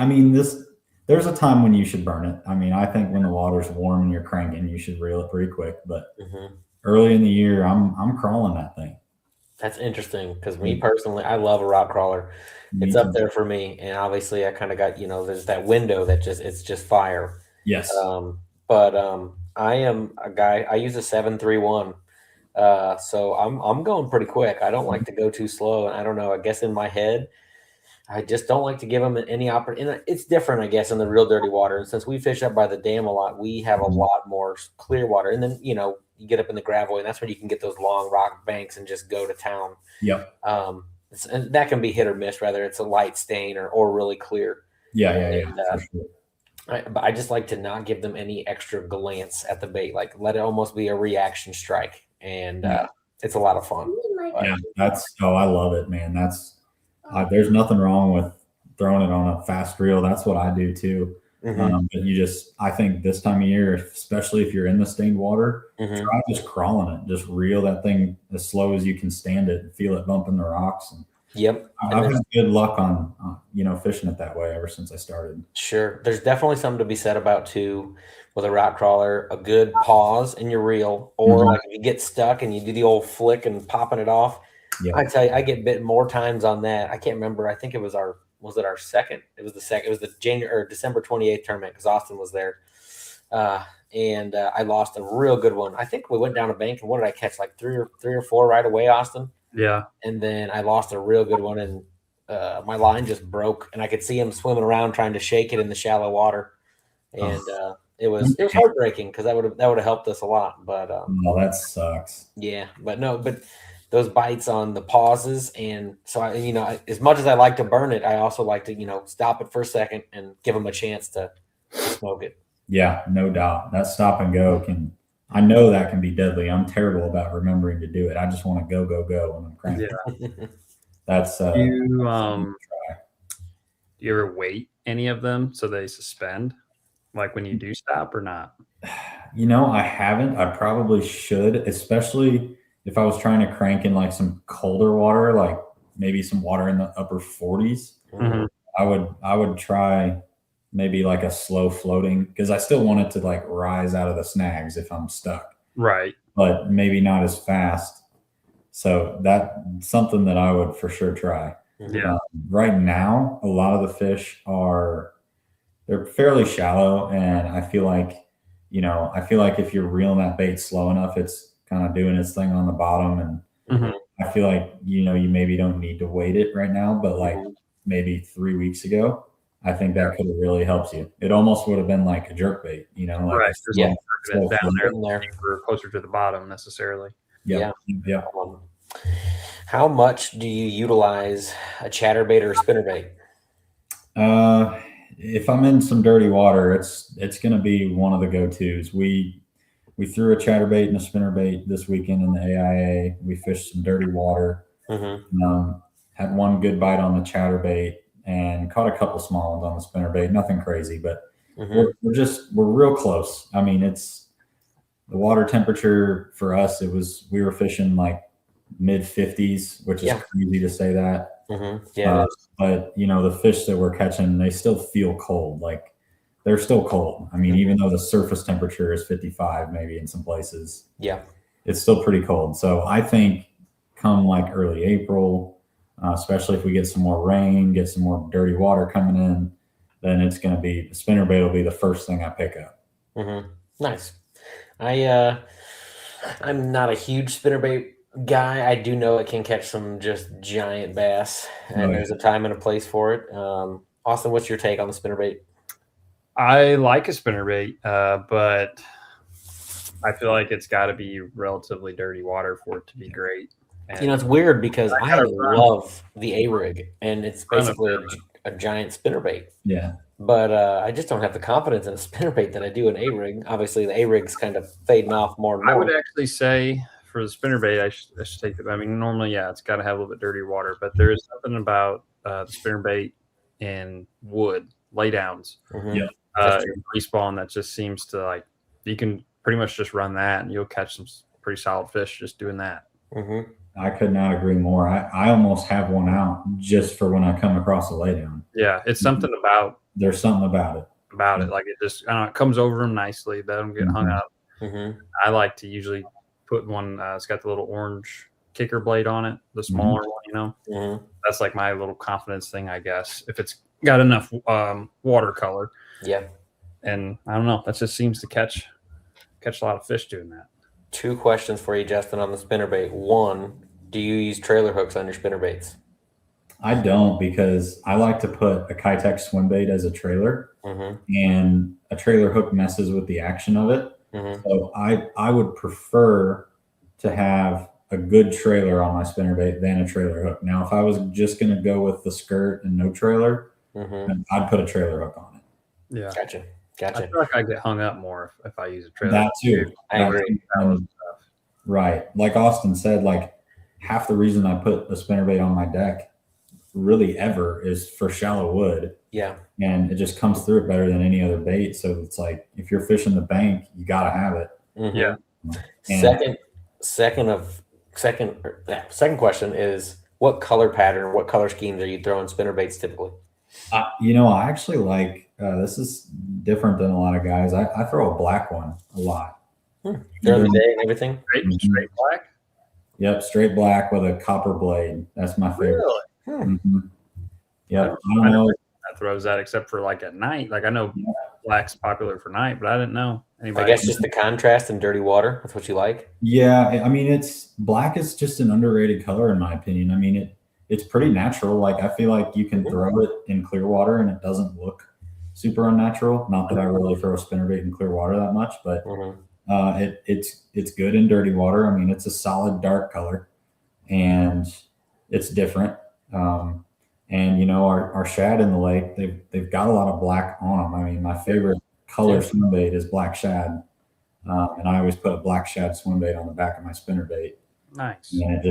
Speaker 3: There's a time when you should burn it. I think when the water's warm and you're cranking, you should reel it pretty quick. But early in the year, I'm crawling that thing.
Speaker 1: That's interesting because me personally, I love a rock crawler. It's up there for me, and obviously, I kind of got there's that window that it's just fire.
Speaker 3: Yes.
Speaker 1: But I am a guy. I use a 7.31, so I'm going pretty quick. I don't like to go too slow, and I don't know. I guess in my head, I just don't like to give them any opportunity. It's different, I guess, in the real dirty water. And since we fish up by the dam a lot, we have a lot more clear water. And then, you get up in the gravel, and that's when you can get those long rock banks and just go to town.
Speaker 3: Yep.
Speaker 1: And that can be hit or miss, whether it's a light stain or really clear.
Speaker 3: Yeah. For sure.
Speaker 1: But I just like to not give them any extra glance at the bait. Like, let it almost be a reaction strike. And it's a lot of fun.
Speaker 3: Yeah, I love it, man. There's nothing wrong with throwing it on a fast reel. That's what I do too. But I think this time of year, especially if you're in the stained water, try just crawling it. Just reel that thing as slow as you can stand it and feel it bumping the rocks. And
Speaker 1: yep.
Speaker 3: I've had good luck on fishing it that way ever since I started.
Speaker 1: Sure. There's definitely something to be said about too with a rock crawler, a good pause in your reel, or like if you get stuck and you do the old flick and popping it off. Yeah. I tell you, I get bit more times on that. I can't remember. I think it was our second? It was the second. It was the January or December 28th tournament because Austin was there. And I lost a real good one. I think we went down a bank, and what did I catch? Like three or four right away, Austin?
Speaker 2: Yeah.
Speaker 1: And then I lost a real good one, and my line just broke, and I could see him swimming around trying to shake it in the shallow water. And it was heartbreaking because that would have helped us a lot. But
Speaker 3: that sucks.
Speaker 1: Yeah, but those bites on the pauses, and so as much as I like to burn it, I also like to stop it for a second and give them a chance to smoke it.
Speaker 3: Yeah, no doubt. That stop and go I know that can be deadly. I'm terrible about remembering to do it. I just want to go when I'm cranking.
Speaker 2: Yeah.
Speaker 3: That's
Speaker 2: do you ever weight any of them so they suspend, like when you do stop or not?
Speaker 3: I haven't. I probably should, especially if I was trying to crank in like some colder water, like maybe some water in the upper 40s. I would try maybe like a slow floating, because I still want it to like rise out of the snags if I'm stuck.
Speaker 2: Right.
Speaker 3: But maybe not as fast. So that's something that I would for sure try.
Speaker 2: Yeah.
Speaker 3: Right now, a lot of the fish they're fairly shallow, and I feel like if you're reeling that bait slow enough, it's kind of doing its thing on the bottom. And I feel like, you maybe don't need to weight it right now, but like maybe 3 weeks ago, I think that could have really helped you. It almost would have been like a jerk bait,
Speaker 2: right. Down there for closer to the bottom necessarily.
Speaker 3: Yeah.
Speaker 1: How much do you utilize a chatterbait or a spinnerbait?
Speaker 3: If I'm in some dirty water, it's going to be one of the go-tos. We we threw a chatterbait and a spinnerbait this weekend in the AIA. We fished some dirty water. Had one good bite on the chatterbait and caught a couple small ones on the spinnerbait. Nothing crazy, but we're real close. I mean, it's the water temperature for us. We were fishing like mid 50s, which is crazy to say that. But the fish that we're catching, they still feel cold. Like they're still cold. I mean, even though the surface temperature is 55, maybe in some places, it's still pretty cold. So I think come like early April, especially if we get some more rain, get some more dirty water coming in, then it's going to be the spinnerbait will be the first thing I pick up.
Speaker 1: Nice. I'm not a huge spinnerbait guy. I do know it can catch some just giant bass, and there's a time and a place for it. Austin, what's your take on the spinnerbait?
Speaker 2: I like a spinnerbait, but I feel like it's got to be relatively dirty water for it to be great.
Speaker 1: And it's weird because I love the A-rig, and it's basically a giant spinnerbait.
Speaker 3: Yeah.
Speaker 1: But I just don't have the confidence in a spinnerbait that I do an A-rig. Obviously, the A-rig's kind of fading off more and more.
Speaker 2: I would actually say for the spinnerbait, I should take it. I mean, normally, it's got to have a little bit dirty water, but there is something about the spinnerbait in wood laydowns, in pre-spawn that just seems to like you can pretty much just run that, and you'll catch some pretty solid fish just doing that.
Speaker 3: I could not agree more. I almost have one out just for when I come across a laydown.
Speaker 2: Yeah, it's something about.
Speaker 3: There's something about it.
Speaker 2: Like it just it comes over them nicely. They don't get hung up. I like to usually put one. It's got the little orange kicker blade on it, the smaller one. That's like my little confidence thing, I guess. If it's got enough watercolor.
Speaker 1: Yeah.
Speaker 2: And I don't know. That just seems to catch a lot of fish doing that.
Speaker 1: 2 questions for you, Justin, on the spinnerbait. 1, do you use trailer hooks on your spinnerbaits?
Speaker 3: I don't, because I like to put a Kitech swim bait as a trailer, and a trailer hook messes with the action of it. So I would prefer to have a good trailer on my spinnerbait than a trailer hook. Now, if I was just going to go with the skirt and no trailer, I'd put a trailer hook on it.
Speaker 2: Yeah.
Speaker 1: Gotcha.
Speaker 2: I feel like I get hung up more if I use a trailer.
Speaker 3: That too.
Speaker 1: I agree.
Speaker 3: Right. Like Austin said, like half the reason I put a spinnerbait on my deck really ever is for shallow wood.
Speaker 1: Yeah.
Speaker 3: And it just comes through it better than any other bait. So it's like, if you're fishing the bank, you got to have it.
Speaker 2: Yeah.
Speaker 3: And
Speaker 1: second question is, what color pattern, what color schemes are you throwing spinnerbaits typically?
Speaker 3: I actually like, this is different than a lot of guys. I throw a black one a lot.
Speaker 1: During the day and everything?
Speaker 2: Straight black?
Speaker 3: Yep, straight black with a copper blade. That's my favorite.
Speaker 2: Really?
Speaker 3: Yep. I don't know.
Speaker 2: That throws that except for like at night. Like I know black's popular for night, but I didn't know anybody.
Speaker 1: I guess just the contrast and dirty water. That's what you like?
Speaker 3: Yeah. I mean, black is just an underrated color in my opinion. I mean, it's pretty natural. Like I feel like you can throw it in clear water and it doesn't look super unnatural. Not that I really throw a spinnerbait in clear water that much, but it's good in dirty water. I mean, it's a solid dark color and it's different. And our shad in the lake, they've got a lot of black on them. I mean, my favorite color swim bait is black shad. And I always put a black shad swim bait on the back of my spinnerbait.
Speaker 2: Nice.
Speaker 3: And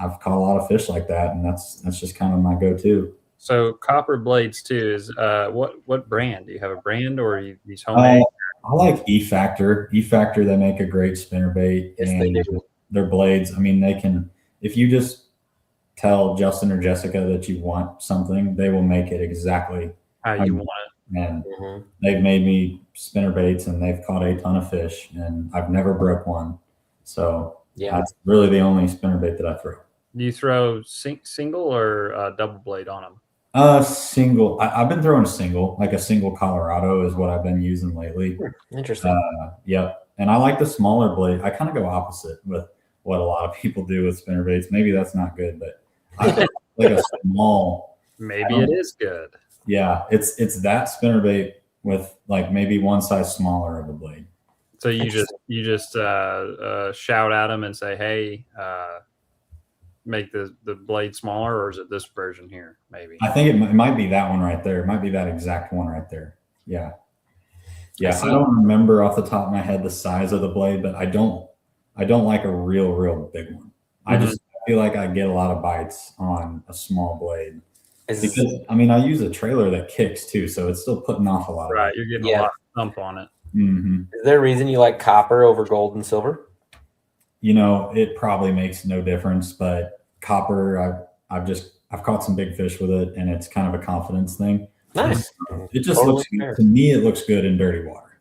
Speaker 3: I've caught a lot of fish like that, and that's just kind of my go-to.
Speaker 2: So copper blades too is what brand? Do you have a brand or are these homemade?
Speaker 3: I like E-Factor. E-Factor, they make a great spinnerbait.
Speaker 1: Yes,
Speaker 3: and
Speaker 1: they do.
Speaker 3: Their blades, I mean, they can, if you just tell Justin or Jessica that you want something, they will make it exactly
Speaker 2: how you want it.
Speaker 3: And they've made me spinnerbaits and they've caught a ton of fish and I've never broke one. So that's really the only spinnerbait that I throw.
Speaker 2: Do you throw single or double blade on them?
Speaker 3: Single. I've been throwing single, like a single Colorado is what I've been using lately.
Speaker 1: Interesting.
Speaker 3: Yep. And I like the smaller blade. I kind of go opposite with what a lot of people do with spinnerbaits. Maybe that's not good, but I like a small.
Speaker 2: Maybe it is good.
Speaker 3: Yeah, it's that spinnerbait with like maybe one size smaller of a blade.
Speaker 2: So you just shout at them and say, "Hey, make the blade smaller," or is it this version here? Maybe.
Speaker 3: I think it might be that one right there. It might be that exact one right there. Yeah. Yeah, I don't remember off the top of my head the size of the blade, but I don't like a real big one. I just feel like I get a lot of bites on a small blade. Because I mean, I use a trailer that kicks too, so it's still putting off a lot of
Speaker 2: Right, you're getting a lot of thump on it.
Speaker 1: Is there a reason you like copper over gold and silver?
Speaker 3: You know, it probably makes no difference, but copper, I've caught some big fish with it, and it's kind of a confidence thing.
Speaker 1: Nice.
Speaker 3: It just looks to me, it looks good in dirty water.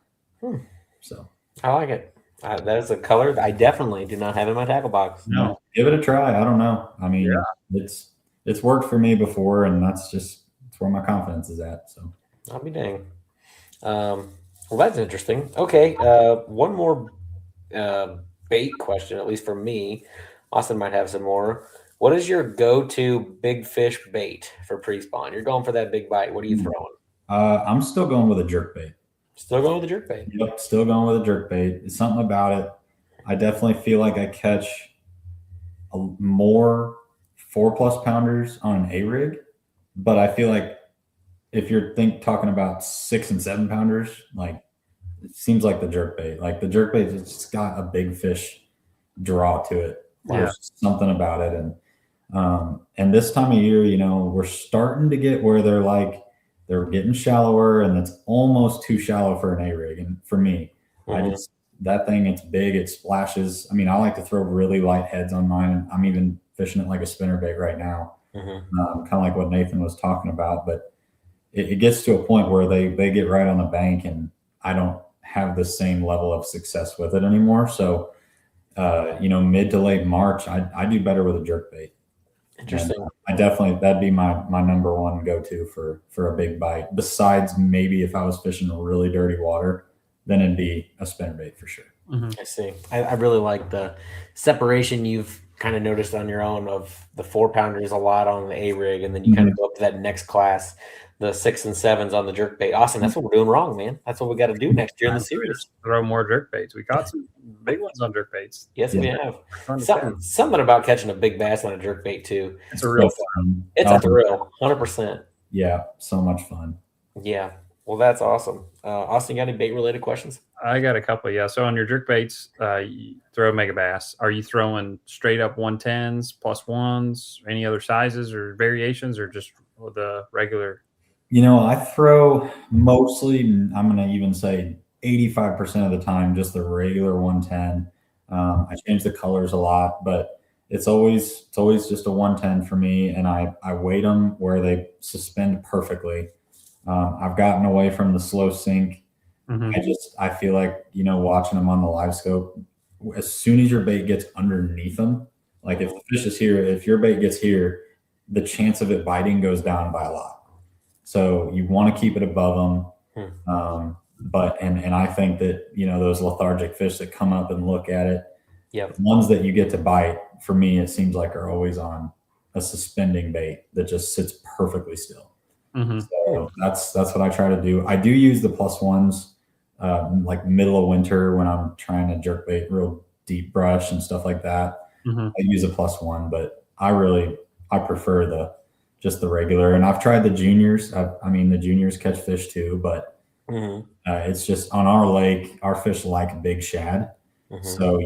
Speaker 3: So
Speaker 1: I like it. That is a color that I definitely do not have in my tackle box.
Speaker 3: No, give it a try. I don't know. I mean, it's worked for me before, and that's where my confidence is at. So
Speaker 1: I'll be dang. Well, that's interesting. Okay, one more bait question, at least for me. Austin might have some more. What is your go-to big fish bait for pre-spawn? You're going for that big bite. What are you throwing?
Speaker 3: I'm still going with a jerk bait.
Speaker 1: Still going with the jerk bait.
Speaker 3: Yep, still going with a jerk bait. It's something about it. I definitely feel like I catch more 4+ pounders on an A rig, but I feel like if you're talking about 6 and 7 pounders, like it seems like the jerk bait. Like the jerk bait, it's just got a big fish draw to it. There's something about it, and this time of year, you know, we're starting to get where they're getting shallower, and it's almost too shallow for an A rig. And for me, that thing, it's big, it splashes. I mean, I like to throw really light heads on mine. I'm even fishing it like a spinner bait right now, kind of like what Nathan was talking about. But it gets to a point where they get right on the bank, and I don't have the same level of success with it anymore. So, you know, mid to late March, I do better with a jerk bait.
Speaker 1: Interesting.
Speaker 3: And that'd be my number one go-to for a big bite. Besides, maybe if I was fishing really dirty water, then it'd be a spinnerbait for sure.
Speaker 1: I see. I really like the separation you've kind of noticed on your own of the 4 pounders a lot on the A rig, and then you kind of go up to that next class, the 6 and 7s on the jerk bait. Austin, that's what we're doing wrong, man. That's what we got to do next year in the series.
Speaker 2: Throw more jerk baits. We caught some big ones on jerk baits.
Speaker 1: Yes, we have. Something about catching a big bass on a jerk bait too.
Speaker 2: It's a real fun.
Speaker 1: It's a thrill, 100%.
Speaker 3: Yeah, so much fun.
Speaker 1: Yeah. Well, that's awesome. Austin, you got any bait related questions?
Speaker 2: I got a couple. Yeah. So on your jerk baits, you throw mega bass. Are you throwing straight up 110s, +1s, any other sizes or variations, or just the regular?
Speaker 3: You know, I throw mostly, I'm going to even say 85% of the time, just the regular 110. I change the colors a lot, but it's always just a 110 for me. And I weight them where they suspend perfectly. I've gotten away from the slow sink. I feel like, you know, watching them on the live scope, as soon as your bait gets underneath them, like if the fish is here, if your bait gets here, the chance of it biting goes down by a lot. So you want to keep it above them. But I think that, you know, those lethargic fish that come up and look at it, the ones that you get to bite, for me, it seems like are always on a suspending bait that just sits perfectly still. So that's what I try to do. I do use the +1s, like middle of winter when I'm trying to jerk bait real deep brush and stuff like that. I use a +1, but I prefer just the regular. And I've tried the juniors. I mean, the juniors catch fish too, but it's just on our lake, our fish like big shad. So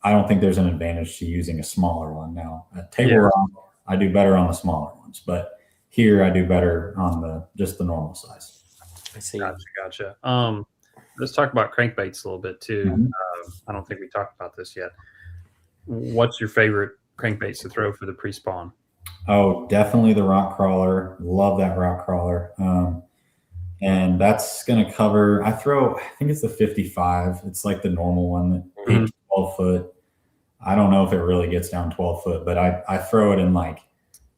Speaker 3: I don't think there's an advantage to using a smaller one. Now at Table Rock, I do better on the smaller ones, but here I do better on just the normal size.
Speaker 1: I see.
Speaker 2: Gotcha. Let's talk about crankbaits a little bit too. I don't think we talked about this yet. What's your favorite crankbaits to throw for the pre-spawn?
Speaker 3: Oh, definitely the rock crawler. Love that rock crawler. And that's going to cover, I think it's the 55. It's like the normal one, 8 to 12 foot. I don't know if it really gets down 12 foot, but I throw it in like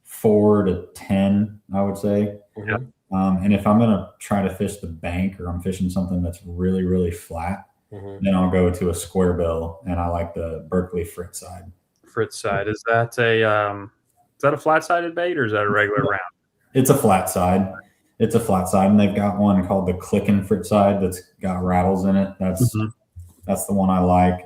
Speaker 3: 4 to 10, I would say. And if I'm going to try to fish the bank, or I'm fishing something that's really, really flat, then I'll go to a square bill, and I like the Berkeley Fritz side.
Speaker 2: Fritz side. Is that a flat-sided bait, or is that a regular round?
Speaker 3: It's a flat side. It's a flat side, and they've got one called the Clickin' Fritz side that's got rattles in it. That's the one I like.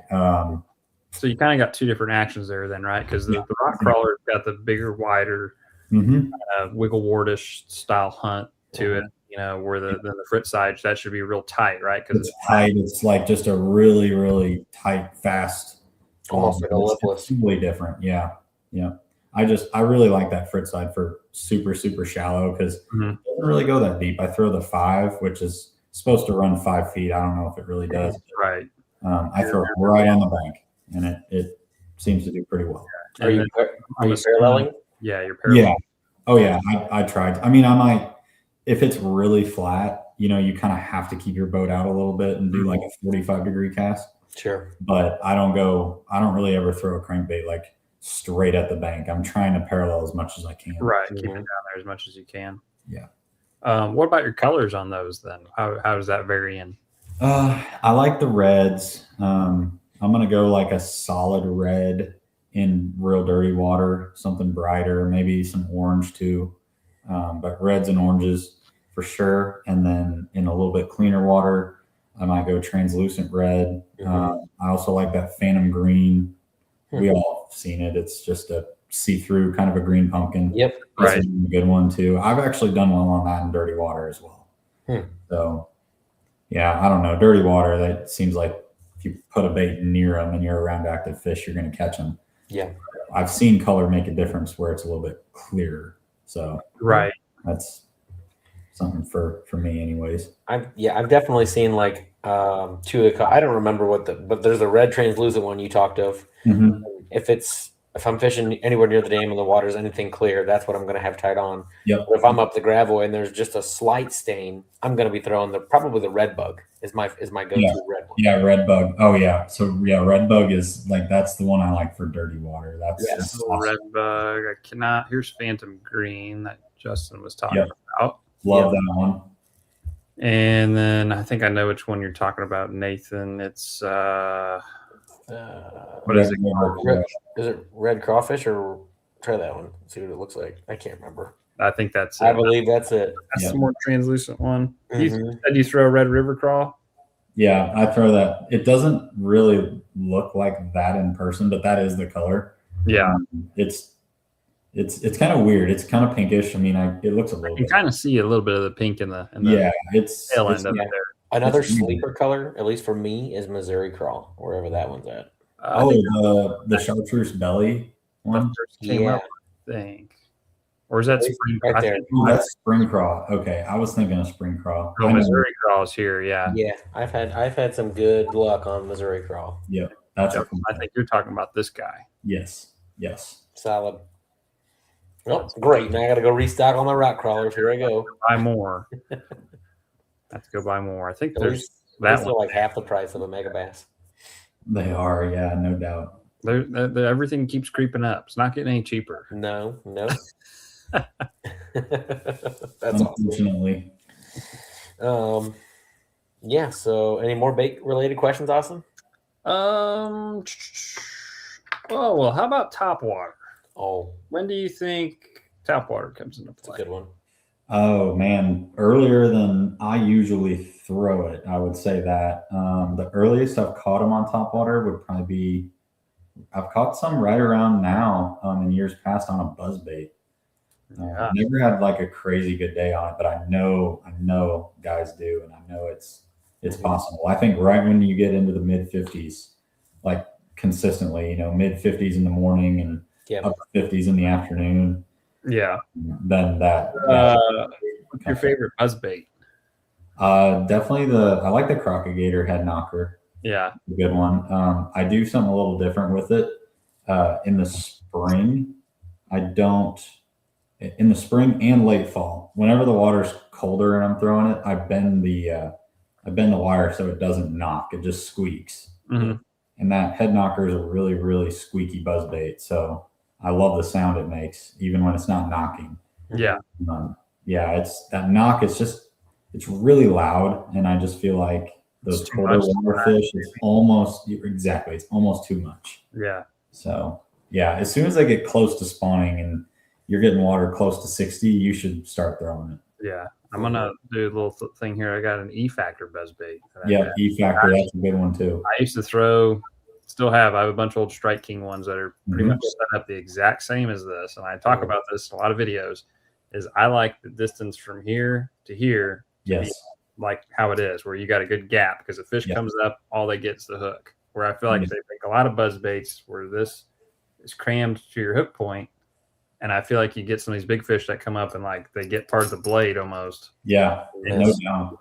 Speaker 2: So you kind of got two different actions there then, right? Because the rock crawler's got the bigger, wider, wiggle wartish style hunt to it. where the fritz side, that should be real tight, right? Because
Speaker 3: it's tight. It's like just a really, really tight, fast,
Speaker 1: almost like a lipless.
Speaker 3: It's totally different. Yeah. I really like that fritz side for super, super shallow because it doesn't really go that deep. I throw the 5, which is supposed to run 5 feet. I don't know if it really does.
Speaker 2: Right.
Speaker 3: I throw it right on the bank, and it seems to do pretty well.
Speaker 1: Are you paralleling?
Speaker 2: Yeah, you're paralleling.
Speaker 3: Yeah. Oh yeah, I tried. I mean, I might, if it's really flat, you kind of have to keep your boat out a little bit and do like a 45-degree cast.
Speaker 1: Sure.
Speaker 3: But I don't really ever throw a crankbait like straight at the bank. I'm trying to parallel as much as I can.
Speaker 2: Right. Keep it down there as much as you can.
Speaker 3: Yeah.
Speaker 2: What about your colors on those then? How does that vary in?
Speaker 3: I like the reds. I'm going to go like a solid red in real dirty water, something brighter, maybe some orange too. But reds and oranges for sure. And then in a little bit cleaner water, I might go translucent red. I also like that phantom green. We all have seen it. It's just a see-through kind of a green pumpkin.
Speaker 1: Yep.
Speaker 3: That's a good one too. I've actually done well on that in dirty water as well. So yeah, I don't know. Dirty water, that seems like if you put a bait near them and you're around active fish, you're going to catch them.
Speaker 1: Yeah.
Speaker 3: I've seen color make a difference where it's a little bit clearer. So that's something for me anyways.
Speaker 1: I've definitely seen like two of the, I don't remember but there's a red translucent one you talked of. If I'm fishing anywhere near the dam and the water's anything clear, that's what I'm going to have tied on.
Speaker 3: Yep.
Speaker 1: But if I'm up the gravel and there's just a slight stain, I'm going to be throwing probably the red bug is my go-to red one.
Speaker 3: Yeah, red bug. Oh yeah. So yeah, red bug is like, that's the one I like for dirty water. That's
Speaker 2: awesome. Red bug. I cannot. Here's phantom green that Justin was talking about.
Speaker 3: Love that one.
Speaker 2: And then I think I know which one you're talking about, Nathan. It's what is it?
Speaker 1: Is it red crawfish or try that one? See what it looks like. I can't remember.
Speaker 2: I think that's it.
Speaker 1: I believe that's it.
Speaker 2: That's the more translucent one. You said you throw red river crawl?
Speaker 3: Yeah, I throw that. It doesn't really look like that in person, but that is the color.
Speaker 2: Yeah.
Speaker 3: It's kind of weird. It's kind of pinkish. I mean, it looks a little bit.
Speaker 2: You kind of see a little bit of the pink in the
Speaker 3: it's
Speaker 2: tail end of it there.
Speaker 1: Another sleeper color, at least for me, is Missouri crawl, wherever that one's at.
Speaker 3: The chartreuse belly one
Speaker 2: came up, I think. Or is that spring
Speaker 1: right there?
Speaker 3: That's spring crawl. Okay, I was thinking of spring crawl.
Speaker 2: Oh, Missouri crawl is here. Yeah.
Speaker 1: Yeah, I've had some good luck on Missouri crawl.
Speaker 3: Yep, that's.
Speaker 2: I think you're talking about this guy.
Speaker 3: Yes.
Speaker 1: Solid. Well, great. Now I got to go restock on my rock crawlers. Here I go.
Speaker 2: Buy more. Have to go buy more. I think there's
Speaker 1: that one like half the price of a mega bass.
Speaker 3: They are, yeah, no doubt.
Speaker 2: Everything keeps creeping up. It's not getting any cheaper.
Speaker 1: No. That's
Speaker 3: unfortunately.
Speaker 1: Awesome. Yeah. So, any more bait related questions, Austin?
Speaker 2: Well, how about top water?
Speaker 1: Oh,
Speaker 2: when do you think top water comes into play?
Speaker 1: That's a good one.
Speaker 3: Oh man, earlier than I usually throw it, I would say that. The earliest I've caught them on top water would probably be, I've caught some right around now in years past on a buzzbait. Never had like a crazy good day on it, but I know guys do, and I know it's possible. I think right when you get into the mid 50s, like consistently, mid 50s in the morning and upper 50s in the afternoon.
Speaker 2: Yeah.
Speaker 3: Then that.
Speaker 2: What's your favorite buzzbait?
Speaker 3: Definitely I like the Crocagator head knocker.
Speaker 2: Yeah.
Speaker 3: A good one. I do something a little different with it. In the spring, in the spring and late fall, whenever the water's colder and I'm throwing it, I bend the wire so it doesn't knock. It just squeaks. And that head knocker is a really, really squeaky buzzbait. So I love the sound it makes, even when it's not knocking.
Speaker 2: Yeah.
Speaker 3: It's that knock. It's really loud. And I just feel like those colder water fish, it's almost too much.
Speaker 2: Yeah.
Speaker 3: So yeah, as soon as they get close to spawning and you're getting water close to 60, you should start throwing it.
Speaker 2: Yeah. I'm going to do a little thing here. I got an E-Factor buzzbait.
Speaker 3: Yeah, E-Factor. That's a good one too.
Speaker 2: I used to throw, I have a bunch of old Strike King ones that are pretty much set up the exact same as this. And I talk about this in a lot of videos. is I like the distance from here to here to be like how it is, where you got a good gap, because the fish comes up, all they get is the hook. Where I feel like they make a lot of buzz baits where this is crammed to your hook point, and I feel like you get some of these big fish that come up and like they get part of the blade almost.
Speaker 3: Yeah, no doubt.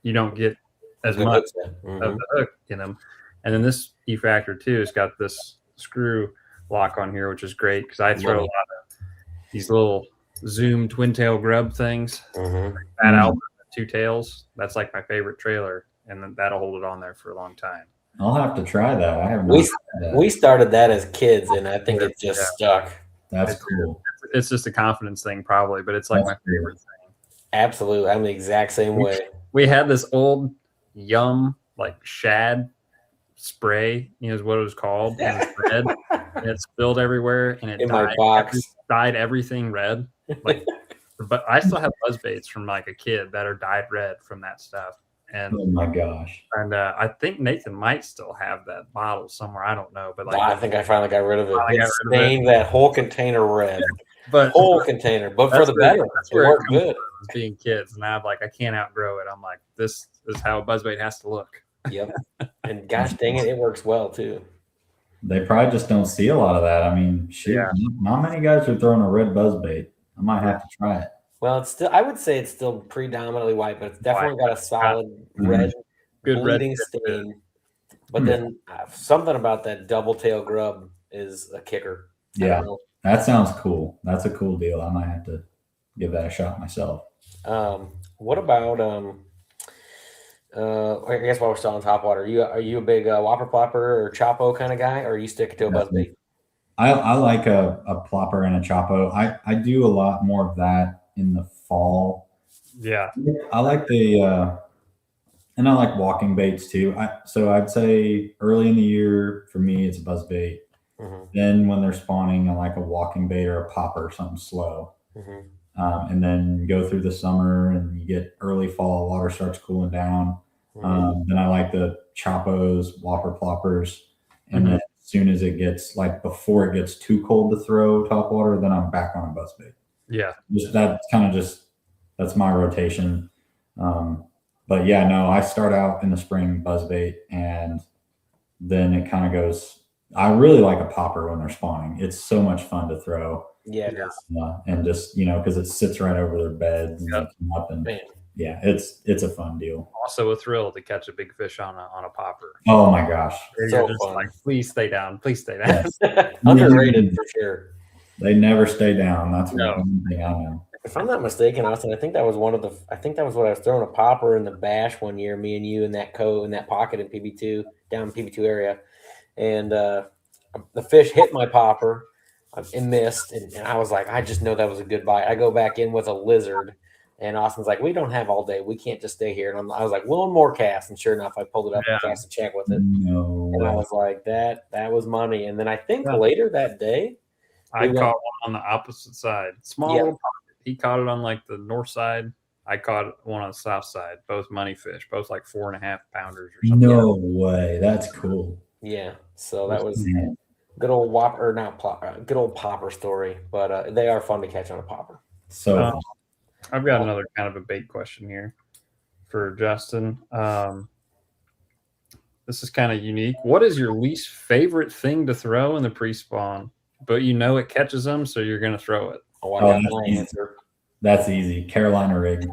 Speaker 2: You don't get as much of the hook in them. And then this E Factor too has got this screw lock on here, which is great because I throw a lot of these little Zoom twin tail grub things. That Albert, 2 tails. That's like my favorite trailer, and then that'll hold it on there for a long time.
Speaker 3: I'll have to try that. I have
Speaker 1: we started that as kids, and I think it just stuck.
Speaker 3: That's cool.
Speaker 2: It's just a confidence thing, probably, but it's like my favorite thing.
Speaker 1: Absolutely, I'm the exact same way.
Speaker 2: We had this old Yum like shad spray, is what it was called, and it's red, and it spilled everywhere, and it dyed everything red. Like, but I still have buzz baits from like a kid that are dyed red from that stuff. And
Speaker 3: oh my gosh!
Speaker 2: And I think Nathan might still have that bottle somewhere. I don't know, but like
Speaker 1: I think I finally got rid of it. It stained that whole container red,
Speaker 2: but
Speaker 1: whole container. But for the better, it worked good.
Speaker 2: Being kids, and I'm like, I can't outgrow it. I'm like, this is how a buzzbait has to look.
Speaker 1: Yep. And gosh dang it works well too.
Speaker 3: They probably just don't see a lot of that. I mean, not many guys are throwing a red buzzbait. I might have to try it.
Speaker 1: Well, it's still, I would say it's still predominantly white, but it's definitely got a solid red,
Speaker 2: good
Speaker 1: bleeding stain. But then something about that double tail grub is a kicker.
Speaker 3: Yeah, that sounds cool. That's a cool deal. I might have to give that a shot myself.
Speaker 1: What about I guess while we're still on top water, are you a big whopper plopper or choppo kind of guy, or are you stick to a buzzbait?
Speaker 3: I like a plopper and a choppo. I do a lot more of that in the fall.
Speaker 2: Yeah,
Speaker 3: I like and I like walking baits too. So I'd say early in the year for me it's a buzzbait. Then when they're spawning, I like a walking bait or a popper, something slow. And then go through the summer and you get early fall, water starts cooling down. Then I like the choppos, whopper ploppers, and then as soon as it gets before it gets too cold to throw top water, then I'm back on a buzzbait.
Speaker 2: Yeah,
Speaker 3: that's my rotation. But yeah, no, I start out in the spring buzzbait, and then it kind of goes. I really like a popper when they're spawning. It's so much fun to throw.
Speaker 1: Yeah, it is.
Speaker 3: And just because it sits right over their beds and come up, and yeah, it's a fun deal.
Speaker 2: Also a thrill to catch a big fish on a popper.
Speaker 3: Oh my gosh,
Speaker 2: you're just fun. Like, please stay down, please stay down.
Speaker 1: Yes. Underrated for sure.
Speaker 3: They never stay down. That's one thing I know.
Speaker 1: If I'm not mistaken, Austin, I think that was what I was throwing a popper in the bash one year, me and you in that pocket in PB2, down in PB2 area. And the fish hit my popper and missed. And I was like, I just know that was a good bite. I go back in with a lizard, and Austin's like, we don't have all day. We can't just stay here. And I was like, one more cast. And sure enough, I pulled it up and cast a check with it.
Speaker 3: No.
Speaker 1: And I was like, that was money. And then I think later that day,
Speaker 2: I caught one on the opposite side. Small little pocket. He caught it on like the north side. I caught one on the south side. Both money fish, both like 4.5 pounders or something.
Speaker 3: No way. That's cool.
Speaker 1: Yeah. So that was good old whopper, good old popper story. But they are fun to catch on a popper.
Speaker 3: So
Speaker 2: I've got another kind of a bait question here for Justin. This is kind of unique. What is your least favorite thing to throw in the pre-spawn? But it catches them, so you're going to throw it.
Speaker 1: Oh, I got my answer.
Speaker 3: That's easy. Carolina rig.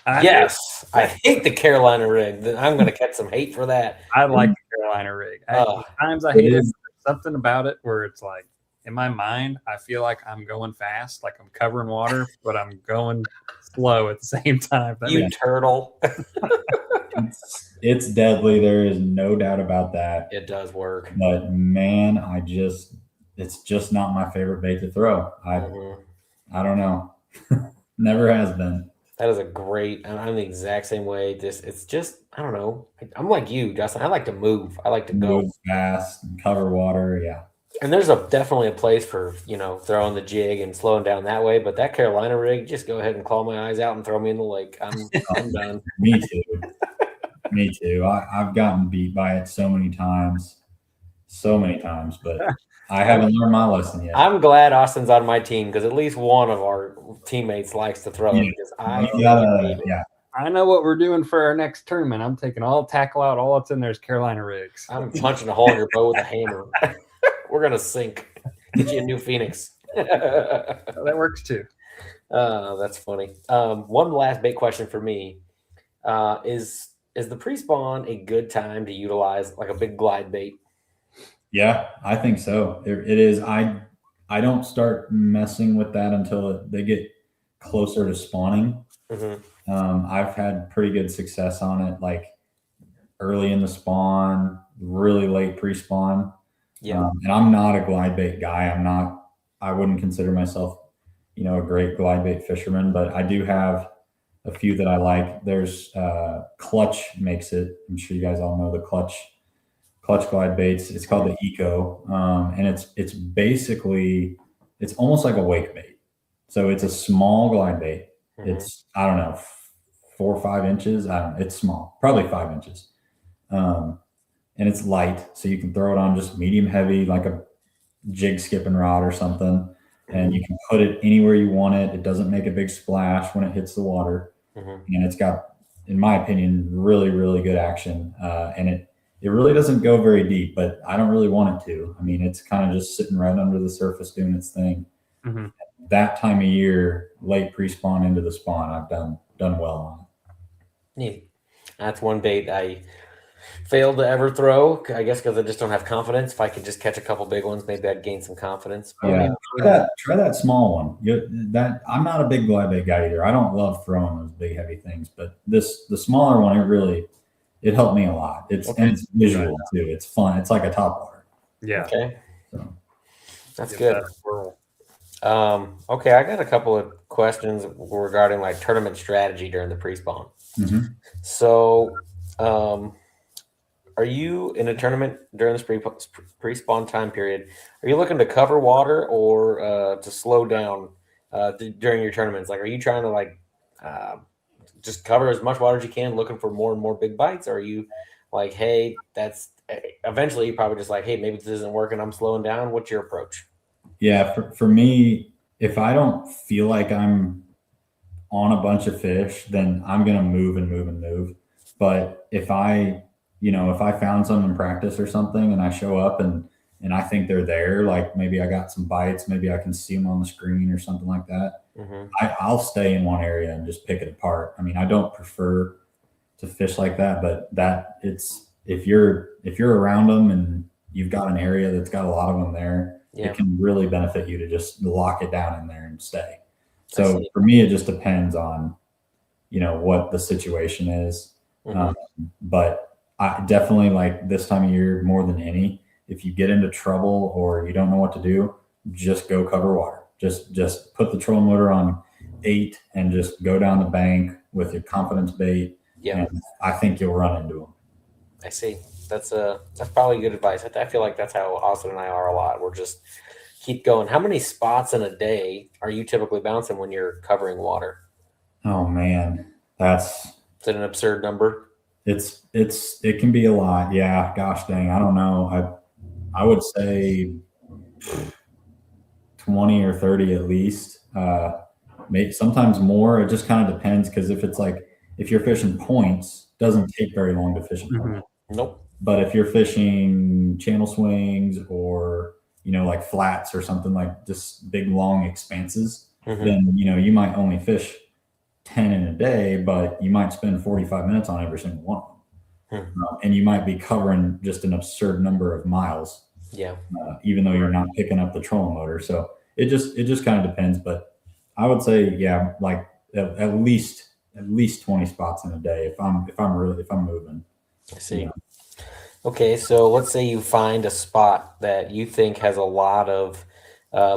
Speaker 1: Yes. I hate the Carolina rig. I'm going to catch some hate for that.
Speaker 2: I like the Carolina rig. Sometimes I hate it. There's something about it where it's like, in my mind, I feel like I'm going fast, like I'm covering water, but I'm going slow at the same time.
Speaker 1: You turtle.
Speaker 3: It's deadly. There is no doubt about that.
Speaker 1: It does work.
Speaker 3: But man, it's just not my favorite bait to throw. I don't know. Never has been.
Speaker 1: That is a great, and I'm the exact same way. It's just, I don't know. I'm like you, Justin. I like to move. I like to go
Speaker 3: fast and cover water. Yeah.
Speaker 1: And there's definitely a place for, throwing the jig and slowing down that way. But that Carolina rig, just go ahead and claw my eyes out and throw me in the lake. I'm done.
Speaker 3: Me too. Me too. I've gotten beat by it so many times, but I haven't learned my lesson yet.
Speaker 1: I'm glad Austin's on my team because at least one of our teammates likes to throw it. Because
Speaker 2: I know what we're doing for our next tournament. I'm taking all tackle out. All that's in there is Carolina rigs.
Speaker 1: I'm punching a hole in your boat with a hammer. We're gonna sink. Get you a new Phoenix.
Speaker 2: That works too.
Speaker 1: That's funny. One last big question for me is the pre-spawn a good time to utilize like a big glide bait?
Speaker 3: Yeah, I think so. It is. I don't start messing with that until they get closer to spawning. I've had pretty good success on it, like early in the spawn, really late pre-spawn.
Speaker 1: Yeah.
Speaker 3: And I'm not a glide bait guy. I wouldn't consider myself, a great glide bait fisherman, but I do have a few that I like. There's Clutch makes it. I'm sure you guys all know the Clutch glide baits. It's called the Eco, and it's basically it's almost like a wake bait. So it's a small glide bait. It's I don't know 4 or 5 inches. It's small, probably 5 inches, and it's light, so you can throw it on just medium heavy, like a jig skipping rod or something, and you can put it anywhere you want it. It doesn't make a big splash when it hits the water, and it's got, in my opinion, really, really good action, and it really doesn't go very deep, but I don't really want it to. I mean, it's kind of just sitting right under the surface doing its thing. That time of year, late pre-spawn into the spawn, I've done well on.
Speaker 1: Neat. That's one bait I failed to ever throw, I guess, because I just don't have confidence. If I could just catch a couple big ones, maybe I'd gain some confidence.
Speaker 3: Yeah, try that small one. I'm not a big glide bait guy either. I don't love throwing those big heavy things, but the smaller one, it helped me a lot. It's visual too. It's fun. It's like a topwater.
Speaker 2: Yeah.
Speaker 1: Okay. So, that's good. Okay, I got a couple of questions regarding like tournament strategy during the pre-spawn. So, are you in a tournament during this pre-spawn time period? Are you looking to cover water or to slow down during your tournaments? Like, are you trying to like just cover as much water as you can, looking for more and more big bites? Or are you like, hey, that's eventually you probably just like, hey, maybe this isn't working, I'm slowing down? What's your approach?
Speaker 3: Yeah, for me, if I don't feel like I'm on a bunch of fish, then I'm gonna move and move and move. But if I found some in practice or something and I show up and I think they're there, like maybe I got some bites, maybe I can see them on the screen or something like that, I'll stay in one area and just pick it apart. I mean, I don't prefer to fish like that, but if you're around them and you've got an area that's got a lot of them there, it can really benefit you to just lock it down in there and stay. So for me, it just depends on, what the situation is. But I definitely, like this time of year more than any, if you get into trouble or you don't know what to do, just go cover water. Just put the trolling motor on 8 and just go down the bank with your confidence bait. Yeah, and I think you'll run into them.
Speaker 1: I see. That's probably good advice. I feel like that's how Austin and I are a lot. We're just keep going. How many spots in a day are you typically bouncing when you're covering water?
Speaker 3: Oh man, is
Speaker 1: it an absurd number?
Speaker 3: It can be a lot. Yeah. Gosh dang. I don't know. I would say 20 or 30 at least. Maybe sometimes more. It just kind of depends, because if you're fishing points, it doesn't take very long to fish a point.
Speaker 1: Nope.
Speaker 3: But if you're fishing channel swings or like flats or something, like just big long expanses, then you might only fish 10 in a day, but you might spend 45 minutes on every single one of them. And you might be covering just an absurd number of miles.
Speaker 1: Yeah.
Speaker 3: Even though you're not picking up the trolling motor. So it just kind of depends. But I would say, yeah, like at least 20 spots in a day if I'm moving.
Speaker 1: I see. Okay, so let's say you find a spot that you think has a lot of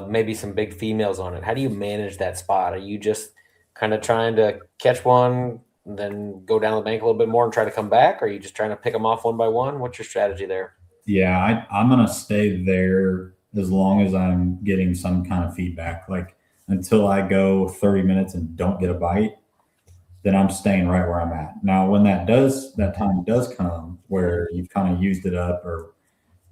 Speaker 1: maybe some big females on it. How do you manage that spot? Are you just kind of trying to catch one, then go down the bank a little bit more and try to come back? Or are you just trying to pick them off one by one? What's your strategy there?
Speaker 3: Yeah, I'm going to stay there as long as I'm getting some kind of feedback. Like until I go 30 minutes and don't get a bite, then I'm staying right where I'm at. Now, when that time does come where you've kind of used it up, or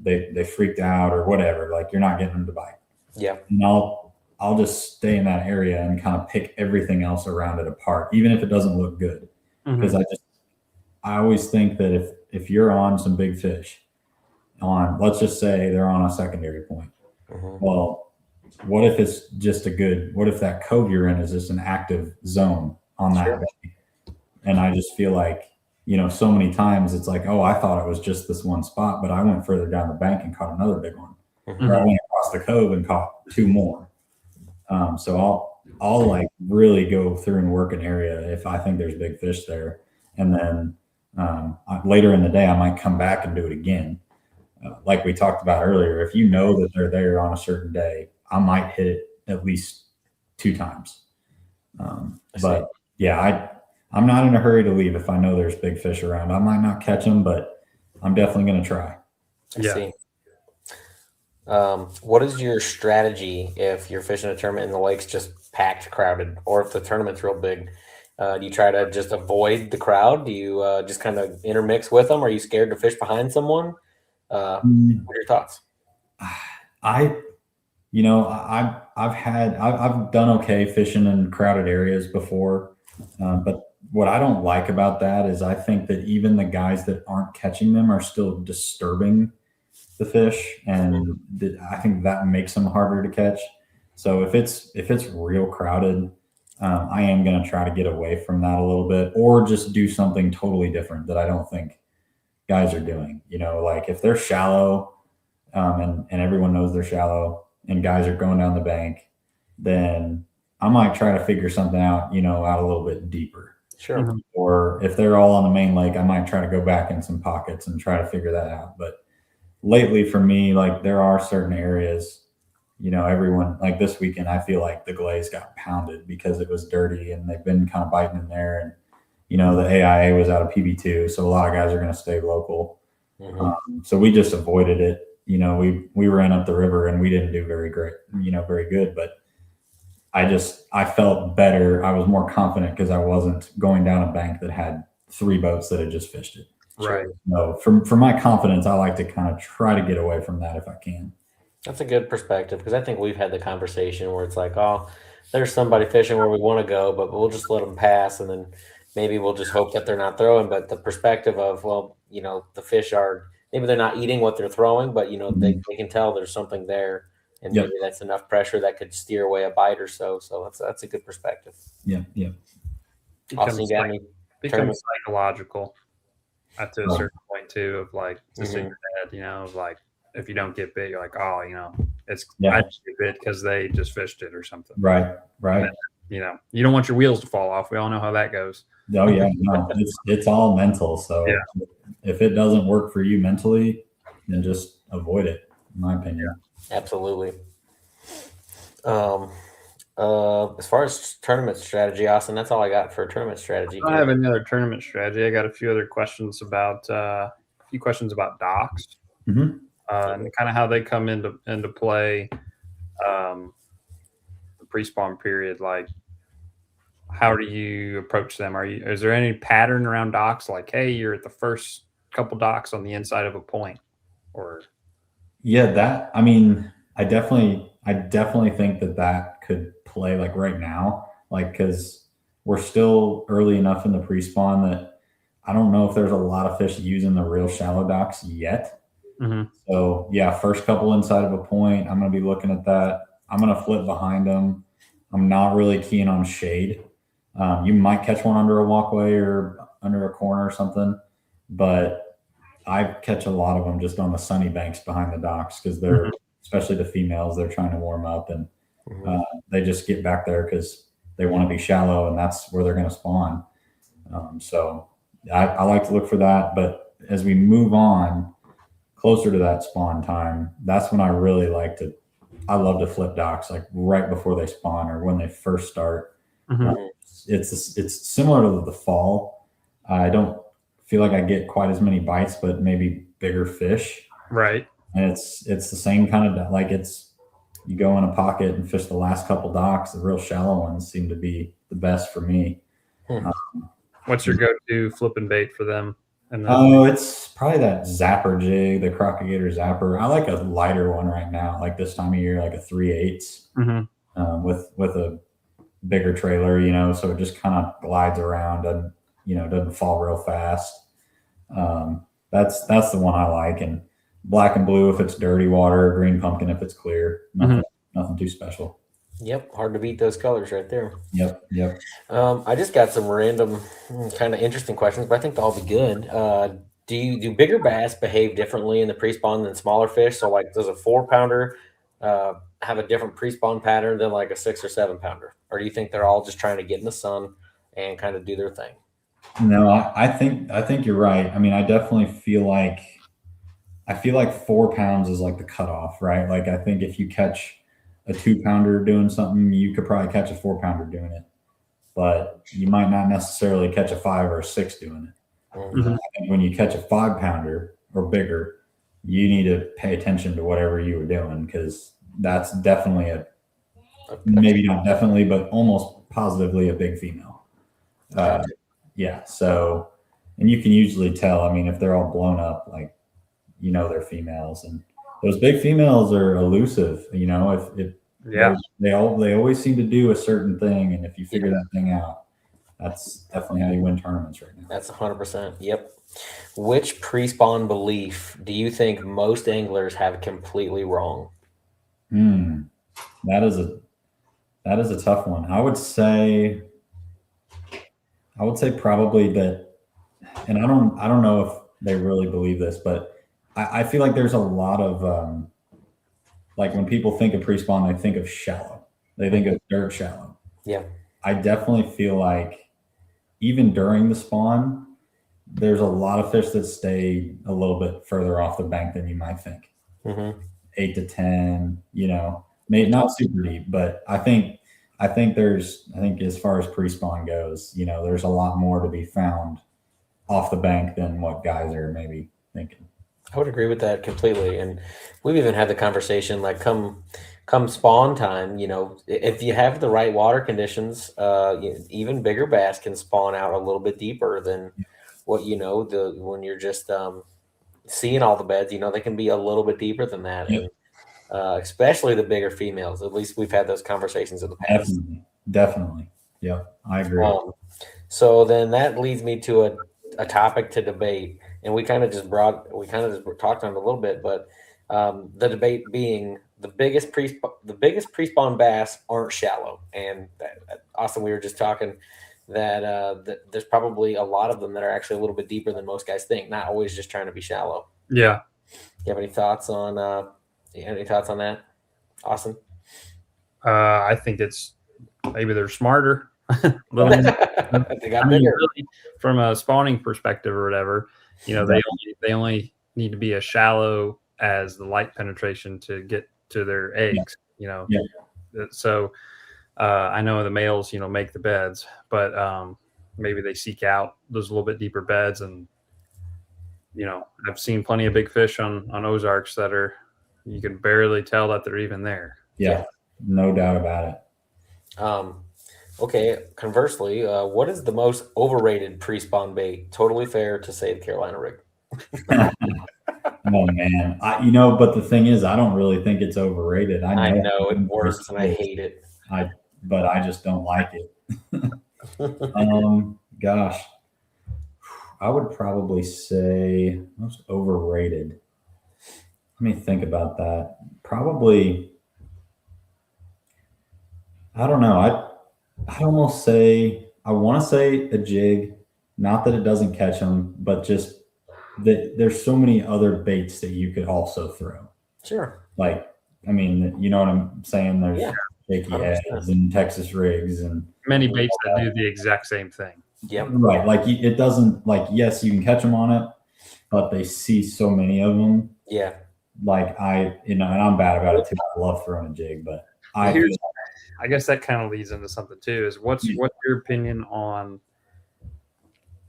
Speaker 3: they freaked out or whatever. Like you're not getting them to bite.
Speaker 1: Yeah.
Speaker 3: And I'll just stay in that area and kind of pick everything else around it apart, even if it doesn't look good. Because I always think that if you're on some big fish on, let's just say they're on a secondary point. Well, what if it's just what if that cove you're in is just an active zone on that bank? And I just feel like, so many times it's like, oh, I thought it was just this one spot, but I went further down the bank and caught another big one. Or I went across the cove and caught 2 more. So I'll like really go through and work an area if I think there's big fish there. And then later in the day, I might come back and do it again. Like we talked about earlier, if you know that they're there on a certain day, I might hit it at least 2 times. But yeah, I'm not in a hurry to leave if I know there's big fish around. I might not catch them, but I'm definitely going to try.
Speaker 1: I see. What is your strategy if you're fishing a tournament and the lake's just packed, crowded, or if the tournament's real big? Do you try to just avoid the crowd? Do you just kind of intermix with them? Are you scared to fish behind someone? What are your thoughts?
Speaker 3: I've done okay fishing in crowded areas before, but what I don't like about that is I think that even the guys that aren't catching them are still disturbing the fish, and I think that makes them harder to catch. So if it's real crowded, I am going to try to get away from that a little bit, or just do something totally different that I don't think guys are doing. Like if they're shallow, and everyone knows they're shallow, and guys are going down the bank, then I might try to figure something out, out a little bit deeper.
Speaker 1: Sure.
Speaker 3: Or if they're all on the main lake, I might try to go back in some pockets and try to figure that out. But lately for me, like there are certain areas, everyone, like this weekend, I feel like the glaze got pounded because it was dirty and they've been kind of biting in there. And, the AIA was out of PB2. So a lot of guys are going to stay local. So we just avoided it. We ran up the river and we didn't do very great, very good, but I felt better. I was more confident because I wasn't going down a bank that had 3 boats that had just fished it.
Speaker 2: Right.
Speaker 3: So for my confidence, I like to kind of try to get away from that if I can.
Speaker 1: That's a good perspective, because I think we've had the conversation where it's like, oh, there's somebody fishing where we want to go, but we'll just let them pass, and then maybe we'll just hope that they're not throwing. But the perspective of, well, the fish are, maybe they're not eating what they're throwing, but they can tell there's something there, and maybe that's enough pressure that could steer away a bite or so. So that's a good perspective.
Speaker 3: Yeah.
Speaker 1: Austin,
Speaker 2: becomes psychological to a certain point too, of like just in your head, of like if you don't get bit, you're like, oh, it's I just get bit because they just fished it or something.
Speaker 3: Right.
Speaker 2: Then, you don't want your wheels to fall off. We all know how that goes.
Speaker 3: Oh yeah, no, it's all mental. So if it doesn't work for you mentally, then just avoid it, in my opinion.
Speaker 1: Absolutely. As far as tournament strategy, Austin, that's all I got for tournament strategy.
Speaker 2: I don't have any other tournament strategy. I got a few other questions about docks, and kind of how they come into play. The pre-spawn period, like how do you approach them? Is there any pattern around docks? Like, hey, you're at the first couple docks on the inside of a point, or I definitely think that could play like right now, like, because we're still early enough in the pre-spawn that I don't know if there's a lot of fish using the real shallow docks yet. So first couple inside of a point, I'm going to be looking at that. I'm going to flip behind them. I'm not really keen on shade. You might catch one under a walkway or under a corner or something, but I catch a lot of them just on the sunny banks behind the docks, because they're, especially the females, they're trying to warm up, and they just get back there because they want to be shallow, and that's where they're going to spawn. So I like to look for that. But as we move on closer to that spawn time, that's when I really I love to flip docks, like right before they spawn or when they first start. It's similar to the fall. I don't feel like I get quite as many bites, but maybe bigger fish. Right.
Speaker 3: And it's the same kind of, like, you go in a pocket and fish the last couple docks. The real shallow ones seem to be the best for me.
Speaker 2: What's your go-to flipping bait for them? And
Speaker 3: Oh, it's probably that zapper jig, the Crocagator zapper. I like a lighter one right now, like this time of year, like a 3/8 with a bigger trailer, so it just kind of glides around and doesn't fall real fast. That's the one I like. And black and blue if it's dirty water, green pumpkin if it's clear. Nothing too special.
Speaker 1: Yep, hard to beat those colors right there.
Speaker 3: Yep.
Speaker 1: I just got some random, kind of interesting questions, but I think they'll all be good. Do bigger bass behave differently in the pre-spawn than smaller fish? So, like, does a 4-pounder have a different pre-spawn pattern than like a 6 or 7-pounder, or do you think they're all just trying to get in the sun and kind of do their thing?
Speaker 3: No, I think you're right. I mean, I definitely feel like 4 pounds is like the cutoff, right? Like, I think if you catch a 2-pounder doing something, you could probably catch a 4-pounder doing it, but you might not necessarily catch a 5 or a 6 doing it. I think when you catch a 5-pounder or bigger, you need to pay attention to whatever you were doing, because that's definitely maybe not definitely, but almost positively a big female. Yeah. So, and you can usually tell, I mean, if they're all blown up, like, they're females, and those big females are elusive, if they always seem to do a certain thing. And if you figure that thing out, that's definitely how you win tournaments right now.
Speaker 1: That's 100%. Yep. Which pre-spawn belief do you think most anglers have completely wrong?
Speaker 3: That is a tough one. I would say probably that, and I don't know if they really believe this, but I feel like there's a lot of like, when people think of pre-spawn, they think of shallow. They think of dirt shallow.
Speaker 1: Yeah.
Speaker 3: I definitely feel like even during the spawn, there's a lot of fish that stay a little bit further off the bank than you might think. 8 to 10, maybe not super deep, but I think as far as pre-spawn goes, there's a lot more to be found off the bank than what guys are maybe thinking.
Speaker 1: I would agree with that completely. And we've even had the conversation, like, come spawn time, if you have the right water conditions, even bigger bass can spawn out a little bit deeper than what, when you're just seeing all the beds, they can be a little bit deeper than that.
Speaker 3: Yep.
Speaker 1: And especially the bigger females. At least we've had those conversations in the past.
Speaker 3: Definitely. Yeah, I agree.
Speaker 1: So then that leads me to a topic to debate. And we kind of just talked on it a little bit, but the debate being the biggest pre-spawn bass aren't shallow. And Austin, we were just talking that there's probably a lot of them that are actually a little bit deeper than most guys think, not always just trying to be shallow.
Speaker 2: Yeah.
Speaker 1: You have any thoughts on that, Austin?
Speaker 2: I think it's maybe they're smarter.
Speaker 1: They got bigger.
Speaker 2: Really, from a spawning perspective or whatever, they only need to be as shallow as the light penetration to get to their eggs. So I know the males, make the beds, but maybe they seek out those little bit deeper beds. And I've seen plenty of big fish on Ozarks that you can barely tell that they're even there.
Speaker 3: Yeah, no doubt about it.
Speaker 1: Okay. Conversely, what is the most overrated pre-spawn bait? Totally fair to say the Carolina rig.
Speaker 3: Oh man, but the thing is, I don't really think it's overrated.
Speaker 1: I know it works, and I hate it.
Speaker 3: But I just don't like it. Gosh, I would probably say most overrated. Let me think about that. Probably, I don't know. I'd almost say, I want to say a jig, not that it doesn't catch them, but just that there's so many other baits that you could also throw.
Speaker 1: Sure.
Speaker 3: Like, I mean, you know what I'm saying? There's shaky heads and Texas rigs and
Speaker 2: many baits that do the exact same thing.
Speaker 1: Yeah.
Speaker 3: Right. Like, it doesn't, like, yes, you can catch them on it, but they see so many of them.
Speaker 1: Yeah.
Speaker 3: Like, and I'm bad about it too. I love throwing a jig, but
Speaker 2: I guess that kind of leads into something too, is what's your opinion on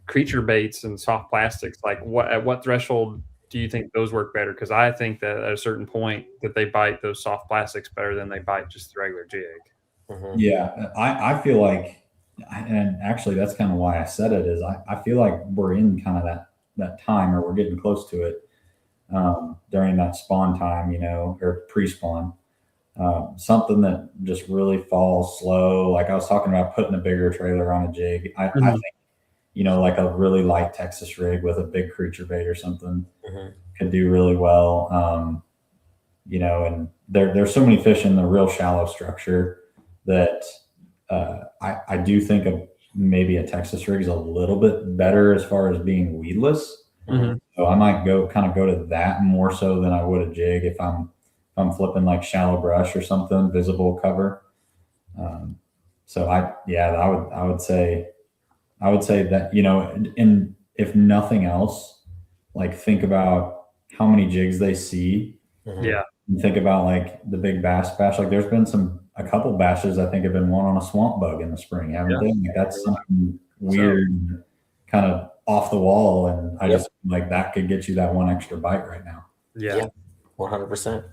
Speaker 2: creature baits and soft plastics? Like, at what threshold do you think those work better? Because I think that at a certain point that they bite those soft plastics better than they bite just the regular jig.
Speaker 1: Mm-hmm.
Speaker 3: Yeah, I feel like, and actually that's kind of why I said it, is I feel like we're in kind of time, or we're getting close to it during that spawn time, or pre-spawn. Something that just really falls slow. Like I was talking about putting a bigger trailer on a jig. I think, like a really light Texas rig with a big creature bait or something could do really well. And there's so many fish in the real shallow structure that I do think of maybe a Texas rig is a little bit better as far as being weedless. So I might go to that more so than I would a jig if I'm flipping like shallow brush or something, visible cover. So I would say that, and if nothing else, like think about how many jigs they see.
Speaker 2: Yeah.
Speaker 3: And think about like the big bass bash. Like there's been a couple bashes I think have been won on a swamp bug in the spring, haven't they? Like that's something weird, kind of off the wall. And I just like that could get you that one extra bite right now.
Speaker 1: Yeah, 100%.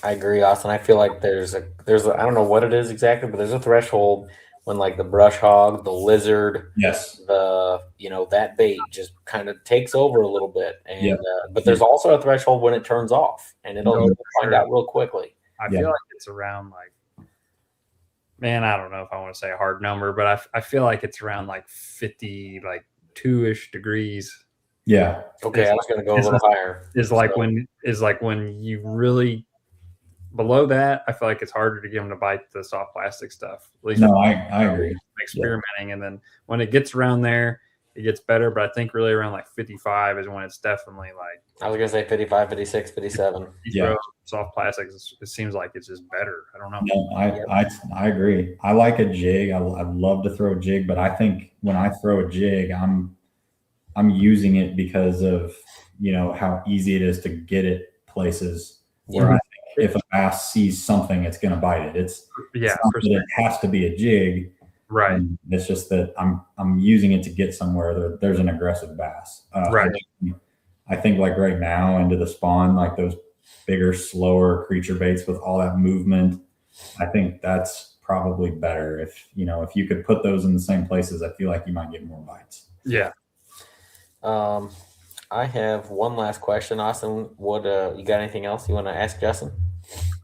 Speaker 1: I agree, Austin. I feel like there's a I don't know what it is exactly, but there's a threshold when like the brush hog, the lizard, that bait just kind of takes over a little bit, and but there's also a threshold when it turns off, and it'll find out real quickly.
Speaker 2: I feel like it's around like, man, I don't know if I want to say a hard number, but I feel like it's around like 50, like 2-ish degrees.
Speaker 3: Yeah.
Speaker 1: Okay, I was going to go a little higher.
Speaker 2: Is like when you really below that, I feel like it's harder to get them to bite the soft plastic stuff. At least
Speaker 3: I agree.
Speaker 2: Experimenting, and then when it gets around there, it gets better. But I think really around like 55 is when it's definitely like.
Speaker 1: I was going to say 55, 56, 57.
Speaker 2: Soft plastics, it seems like it's just better. I don't know.
Speaker 3: No, I agree. I like a jig. I love to throw a jig, but I think when I throw a jig, I'm using it because of how easy it is to get it places where I think if a bass sees something, it's going to bite it. It's not that it has to be a jig,
Speaker 2: right?
Speaker 3: It's just that I'm using it to get somewhere. There's an aggressive bass,
Speaker 2: right?
Speaker 3: I think like right now into the spawn, like those bigger, slower creature baits with all that movement, I think that's probably better. If you could put those in the same places, I feel like you might get more bites.
Speaker 2: Yeah.
Speaker 1: I have one last question, Austin. What you got anything else you want to ask Justin?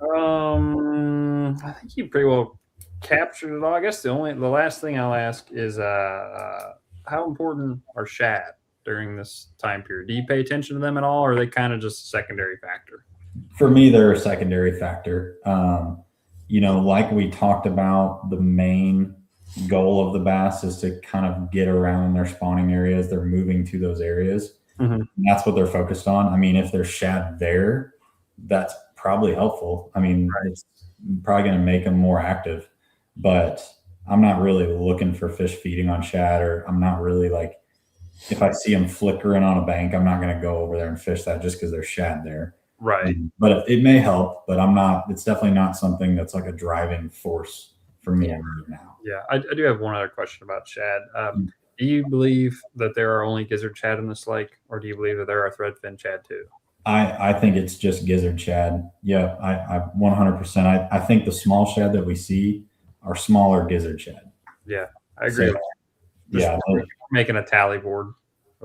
Speaker 2: I think you pretty well captured it all. I guess the last thing I'll ask is how important are shad during this time period? Do you pay attention to them at all, or are they kind of just a secondary factor?
Speaker 3: For me, they're a secondary factor. Like we talked about, the main goal of the bass is to kind of get around their spawning areas. They're moving to those areas. That's what they're focused on. I mean, if there's shad there, that's probably helpful. I mean, it's probably going to make them more active, but I'm not really looking for fish feeding on shad, or I'm not really like, if I see them flickering on a bank, I'm not going to go over there and fish that just because there's shad there.
Speaker 2: Right.
Speaker 3: But it may help, but it's definitely not something that's like a driving force for me right now.
Speaker 2: Yeah. I do have one other question about shad. Do you believe that there are only gizzard shad in this lake, or do you believe that there are threadfin shad too?
Speaker 3: I think it's just gizzard shad. Yeah, I 100%. I think the small shad that we see are smaller gizzard shad.
Speaker 2: Yeah, I agree.
Speaker 3: So,
Speaker 2: we're making a tally board.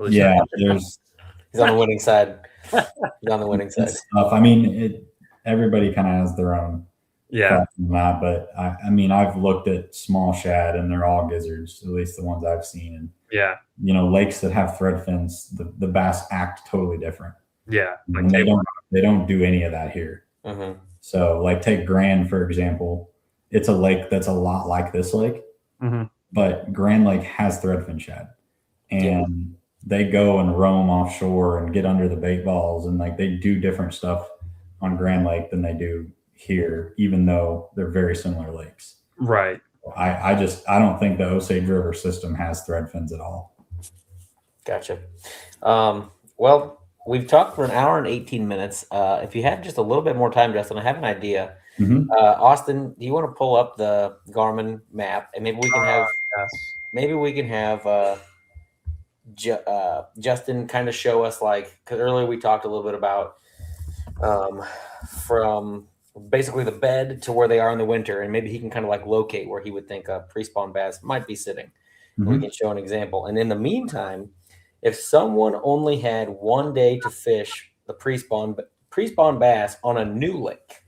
Speaker 3: Yeah,
Speaker 1: he's on the winning side. He's on the winning side.
Speaker 3: I mean, everybody kind of has their own.
Speaker 2: Yeah.
Speaker 3: That, but I mean, I've looked at small shad and they're all gizzards, at least the ones I've seen. And lakes that have thread fins, the bass act totally different.
Speaker 2: Yeah,
Speaker 3: like they don't do any of that here. So, like take Grand for example. It's a lake that's a lot like this lake, but Grand Lake has threadfin shad, and they go and roam offshore and get under the bait balls, and like they do different stuff on Grand Lake than they do here, even though they're very similar lakes.
Speaker 2: Right.
Speaker 3: I don't think the Osage River system has thread fins at all.
Speaker 1: Gotcha. Well, we've talked for an hour and 18 minutes. If you had just a little bit more time, Justin, I have an idea. Austin, do you want to pull up the Garmin map, and maybe we can have Justin kind of show us, like, because earlier we talked a little bit about from basically the bed to where they are in the winter, and maybe he can kind of like locate where he would think a pre-spawn bass might be sitting. We can show an example. And in the meantime, If someone only had one day to fish the pre-spawn bass on a new lake,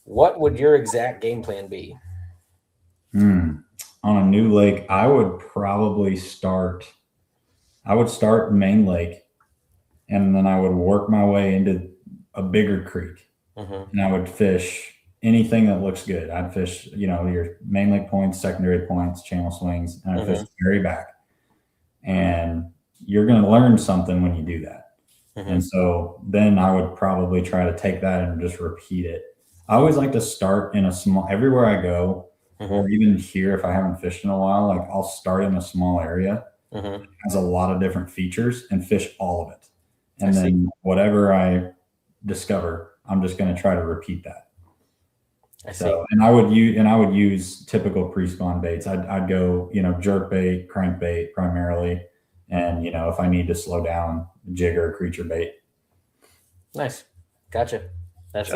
Speaker 1: what would your exact game plan be?
Speaker 3: On a new lake, I would probably start main lake, and then I would work my way into a bigger creek, and I would fish anything that looks good. I'd fish, your main lake points, secondary points, channel swings, and I'd fish the very back. And you're going to learn something when you do that. And so then I would probably try to take that and just repeat it. I always like to start in a small, everywhere I go, or even here, if I haven't fished in a while, like I'll start in a small area that has a lot of different features and fish all of it. And then whatever I discover, I'm just going to try to repeat that. And I would use typical pre-spawn baits. I'd go, jerk bait, crankbait primarily. And, if I need to slow down, jig or creature bait.
Speaker 1: Nice. Gotcha. That's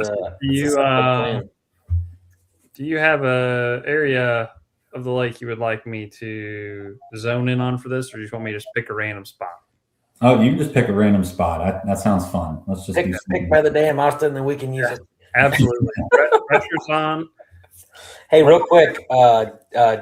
Speaker 2: do you have a area of the lake you would like me to zone in on for this, or do you just want me to just pick a random spot?
Speaker 3: Oh, you can just pick a random spot. That sounds fun. Let's just
Speaker 1: pick by the damn, Austin, and then we can use it.
Speaker 2: Absolutely. Pressure's on.
Speaker 1: Hey, real quick,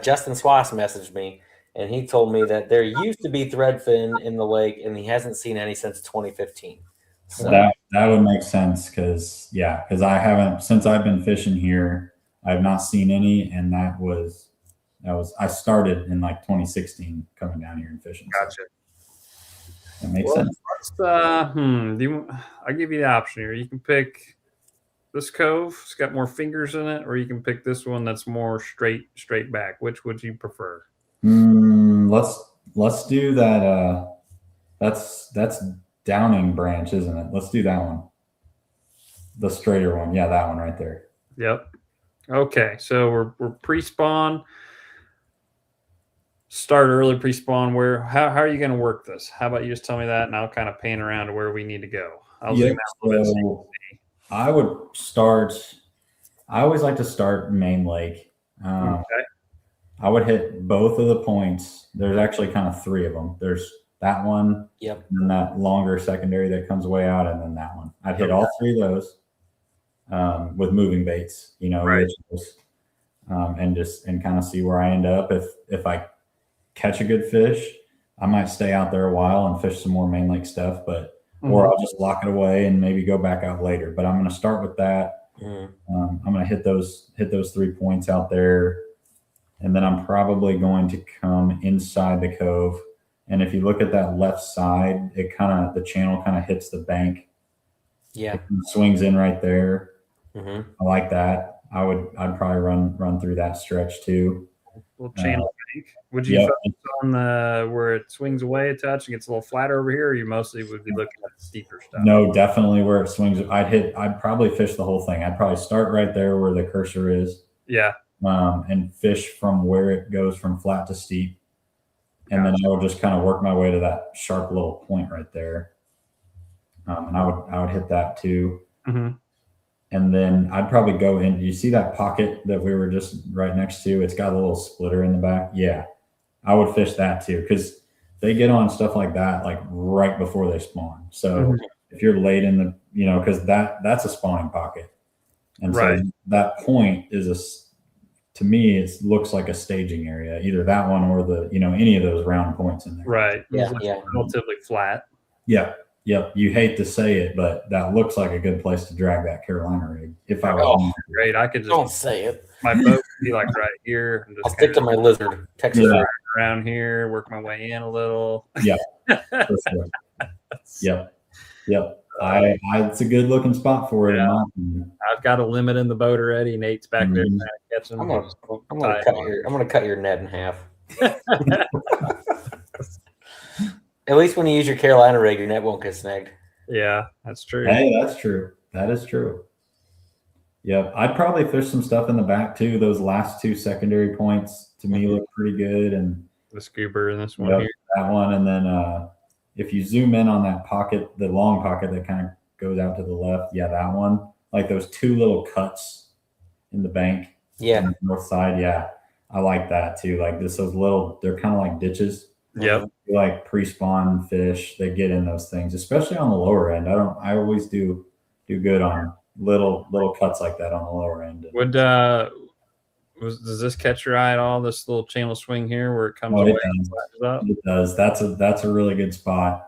Speaker 1: Justin Swass messaged me, and he told me that there used to be threadfin in the lake, and he hasn't seen any since 2015. So
Speaker 3: that would make sense because I haven't, since I've been fishing here, I've not seen any, and that was I started in like 2016 coming down here and fishing.
Speaker 2: Gotcha.
Speaker 3: So that makes sense.
Speaker 2: I'll give you the option here. You can pick this cove, it's got more fingers in it, or you can pick this one that's more straight back. Which would you prefer?
Speaker 3: Let's do that. That's Downing branch, isn't it? Let's do that one. The straighter one. Yeah, that one right there.
Speaker 2: Yep. Okay, so we're pre-spawn. Start early pre-spawn. How are you going to work this? How about you just tell me that, and I'll kind of pan around to where we need to go. I'll zoom out a little bit.
Speaker 3: I would start. I always like to start main lake.
Speaker 2: Okay.
Speaker 3: I would hit both of the points. There's actually kind of three of them. There's that one, and then that longer secondary that comes way out, and then that one. I'd hit all three of those with moving baits,
Speaker 2: right.
Speaker 3: and kind of see where I end up. If I catch a good fish, I might stay out there a while and fish some more main lake stuff, or I'll just lock it away and maybe go back out later. But I'm going to start with that. I'm going to hit those 3 points out there. And then I'm probably going to come inside the cove. And if you look at that left side, the channel kind of hits the bank.
Speaker 1: Yeah.
Speaker 3: It swings in right there. I like that. I'd probably run through that stretch too.
Speaker 2: Little channel bank. Would you focus on where it swings away a touch and gets a little flatter over here, or you mostly would be looking at the steeper stuff?
Speaker 3: No, definitely where it swings. I'd probably fish the whole thing. I'd probably start right there where the cursor is.
Speaker 2: Yeah.
Speaker 3: And fish from where it goes from flat to steep. And then I would just kind of work my way to that sharp little point right there. And I would hit that too. And then I'd probably go in. You see that pocket that we were just right next to? It's got a little splitter in the back. Yeah, I would fish that too, because they get on stuff like that like right before they spawn. So if you're late in the, because that's a spawning pocket. And so that point to me, it looks like a staging area, either that one or any of those round points in there.
Speaker 2: Right. Yeah. Relatively flat.
Speaker 3: Yeah. Yep. You hate to say it, but that looks like a good place to drag that Carolina rig. If I was
Speaker 2: great, I could just
Speaker 1: don't say it.
Speaker 2: My boat would be like right here. And just
Speaker 1: I'll stick to my lizard. Texas
Speaker 2: around here, work my way in a little.
Speaker 3: Yeah. For sure. Yep. It's a good looking spot for it.
Speaker 2: Yeah. I've got a limit in the boat already. Nate's back there trying to catch them.
Speaker 1: I'm gonna cut your net in half. At least when you use your Carolina rig, your net won't get snagged.
Speaker 2: Yeah, that's true.
Speaker 3: Hey, that's true. That is true. Yep. I'd probably fish some stuff in the back too. Those last 2 secondary points to me look pretty good. And
Speaker 2: the scuba in this one here.
Speaker 3: That one. And then if you zoom in on that pocket, the long pocket that kind of goes out to the left, that one. Like those 2 little cuts in the bank.
Speaker 1: Yeah.
Speaker 3: On the north side. Yeah. I like that too. Like those little, they're kind of like ditches.
Speaker 2: Yep.
Speaker 3: Like pre-spawn fish that get in those things, especially on the lower end. I always do good on little cuts like that on the lower end.
Speaker 2: Does this catch your eye at all? This little channel swing here where it comes
Speaker 3: Oh,
Speaker 2: away
Speaker 3: it
Speaker 2: and
Speaker 3: does.
Speaker 2: flashes up?
Speaker 3: It does. That's a really good spot.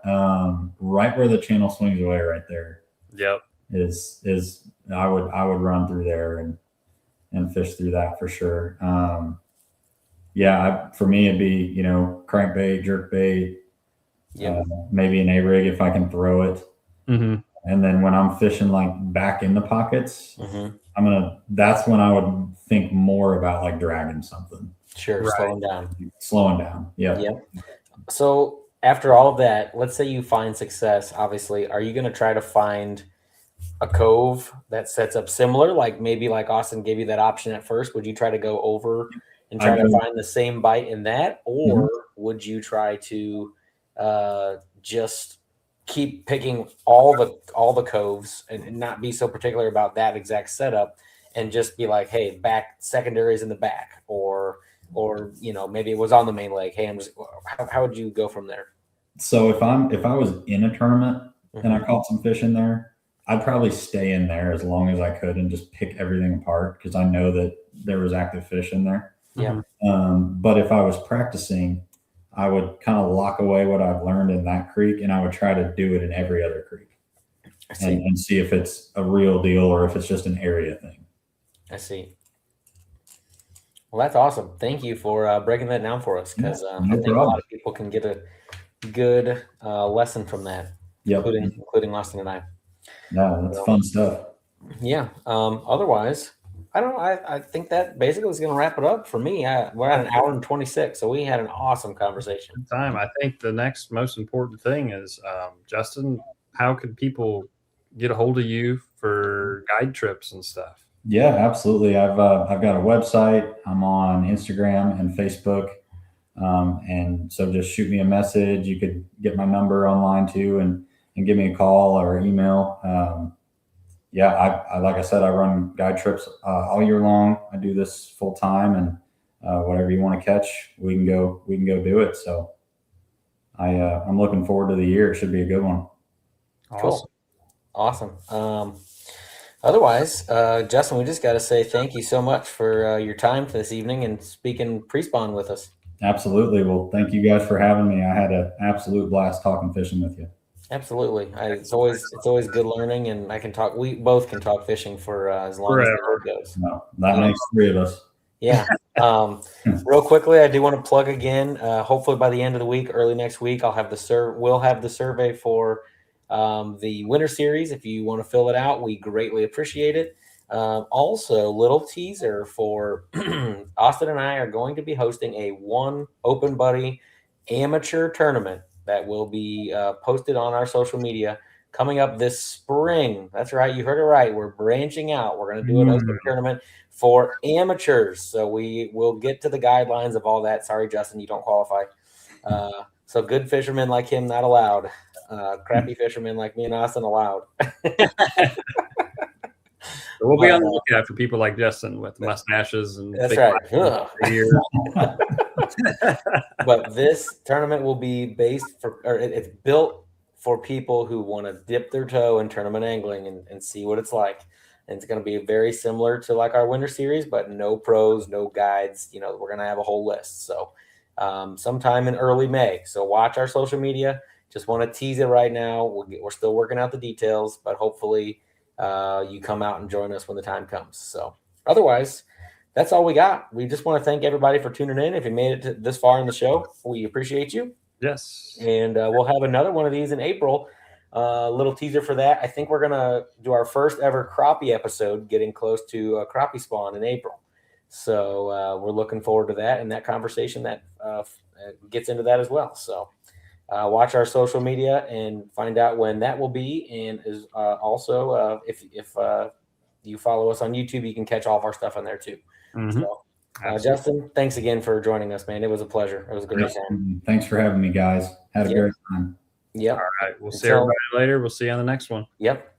Speaker 3: Right where the channel swings away, right there.
Speaker 2: Yep.
Speaker 3: Is I would run through there and fish through that for sure. For me it'd be crankbait, jerkbait, maybe an A rig if I can throw it.
Speaker 2: Mm-hmm.
Speaker 3: And then when I'm fishing like back in the pockets, that's when I would think more about like dragging something.
Speaker 1: Sure, right.
Speaker 3: Slowing down. Yeah.
Speaker 1: Yep. So after all of that, let's say you find success, obviously, are you going to try to find a cove that sets up similar? Like maybe like Austin gave you that option at first. Would you try to go over and try to find the same bite in that? Or would you try to just keep picking all the coves and not be so particular about that exact setup and just be like, hey, back secondaries in the back, or maybe it was on the main leg. Hey, how would you go from there?
Speaker 3: So if I was in a tournament and I caught some fish in there, I'd probably stay in there as long as I could and just pick everything apart because I know that there was active fish in there.
Speaker 1: Yeah.
Speaker 3: But if I was practicing, I would kind of lock away what I've learned in that creek and I would try to do it in every other creek and see if it's a real deal or if it's just an area thing.
Speaker 1: I see. Well, that's awesome. Thank you for breaking that down for us because I think a lot of people can get a good lesson from that, including Austin and I.
Speaker 3: No, that's fun stuff.
Speaker 1: Yeah. Otherwise, I don't know. I think that basically is going to wrap it up for me. We're at an hour and 26, so we had an awesome conversation.
Speaker 2: I think the next most important thing is, Justin, how could people get a hold of you for guide trips and stuff?
Speaker 3: Yeah, absolutely. I've got a website. I'm on Instagram and Facebook. And so just shoot me a message. You could get my number online too and give me a call or email. I like I said, I run guide trips all year long. I do this full time and whatever you want to catch, we can go do it. So I'm looking forward to the year. It should be a good one.
Speaker 1: Cool. Awesome. Otherwise, Justin, we just got to say thank you so much for your time this evening and speaking pre-spawn with us.
Speaker 3: Absolutely. Well, thank you guys for having me. I had an absolute blast talking fishing with you.
Speaker 1: Absolutely. It's always good learning, and we both can talk fishing for as long as it goes.
Speaker 3: No, that makes three of us.
Speaker 1: Yeah. Real quickly, I do want to plug again. Hopefully by the end of the week, early next week, we'll have the survey for the winter series. If you want to fill it out, we greatly appreciate it. Also, little teaser for Austin and I are going to be hosting a one Open Buddy amateur tournament that will be posted on our social media coming up this spring. That's right. You heard it right. We're branching out. We're going to do an open tournament for amateurs. So we will get to the guidelines of all that. Sorry, Justin, you don't qualify. So good fishermen like him, not allowed. Crappy fishermen like me and Austin allowed.
Speaker 2: So we'll be on the lookout for people like Justin with mustaches and
Speaker 1: that's right. But this tournament will be it's built for people who want to dip their toe in tournament angling and see what it's like. And it's going to be very similar to like our winter series, but no pros, no guides. We're going to have a whole list. So sometime in early May. So watch our social media. Just want to tease it right now. We're still working out the details, but hopefully you come out and join us when the time comes. So otherwise, that's all we got. We just want to thank everybody for tuning in. If you made it this far in the show, we appreciate you.
Speaker 2: Yes.
Speaker 1: And we'll have another one of these in April. Little teaser for that. I think we're going to do our first ever crappie episode, getting close to crappie spawn in April. So we're looking forward to that and that conversation that gets into that as well. So watch our social media and find out when that will be. And is also if you follow us on YouTube, you can catch all of our stuff on there too.
Speaker 2: Mm-hmm.
Speaker 1: So, Justin, thanks again for joining us, man. It was a pleasure. It was a great time.
Speaker 3: Thanks for having me, guys. Had a great time.
Speaker 1: Yep.
Speaker 2: All right. We'll see everybody later. We'll see you on the next one.
Speaker 1: Yep.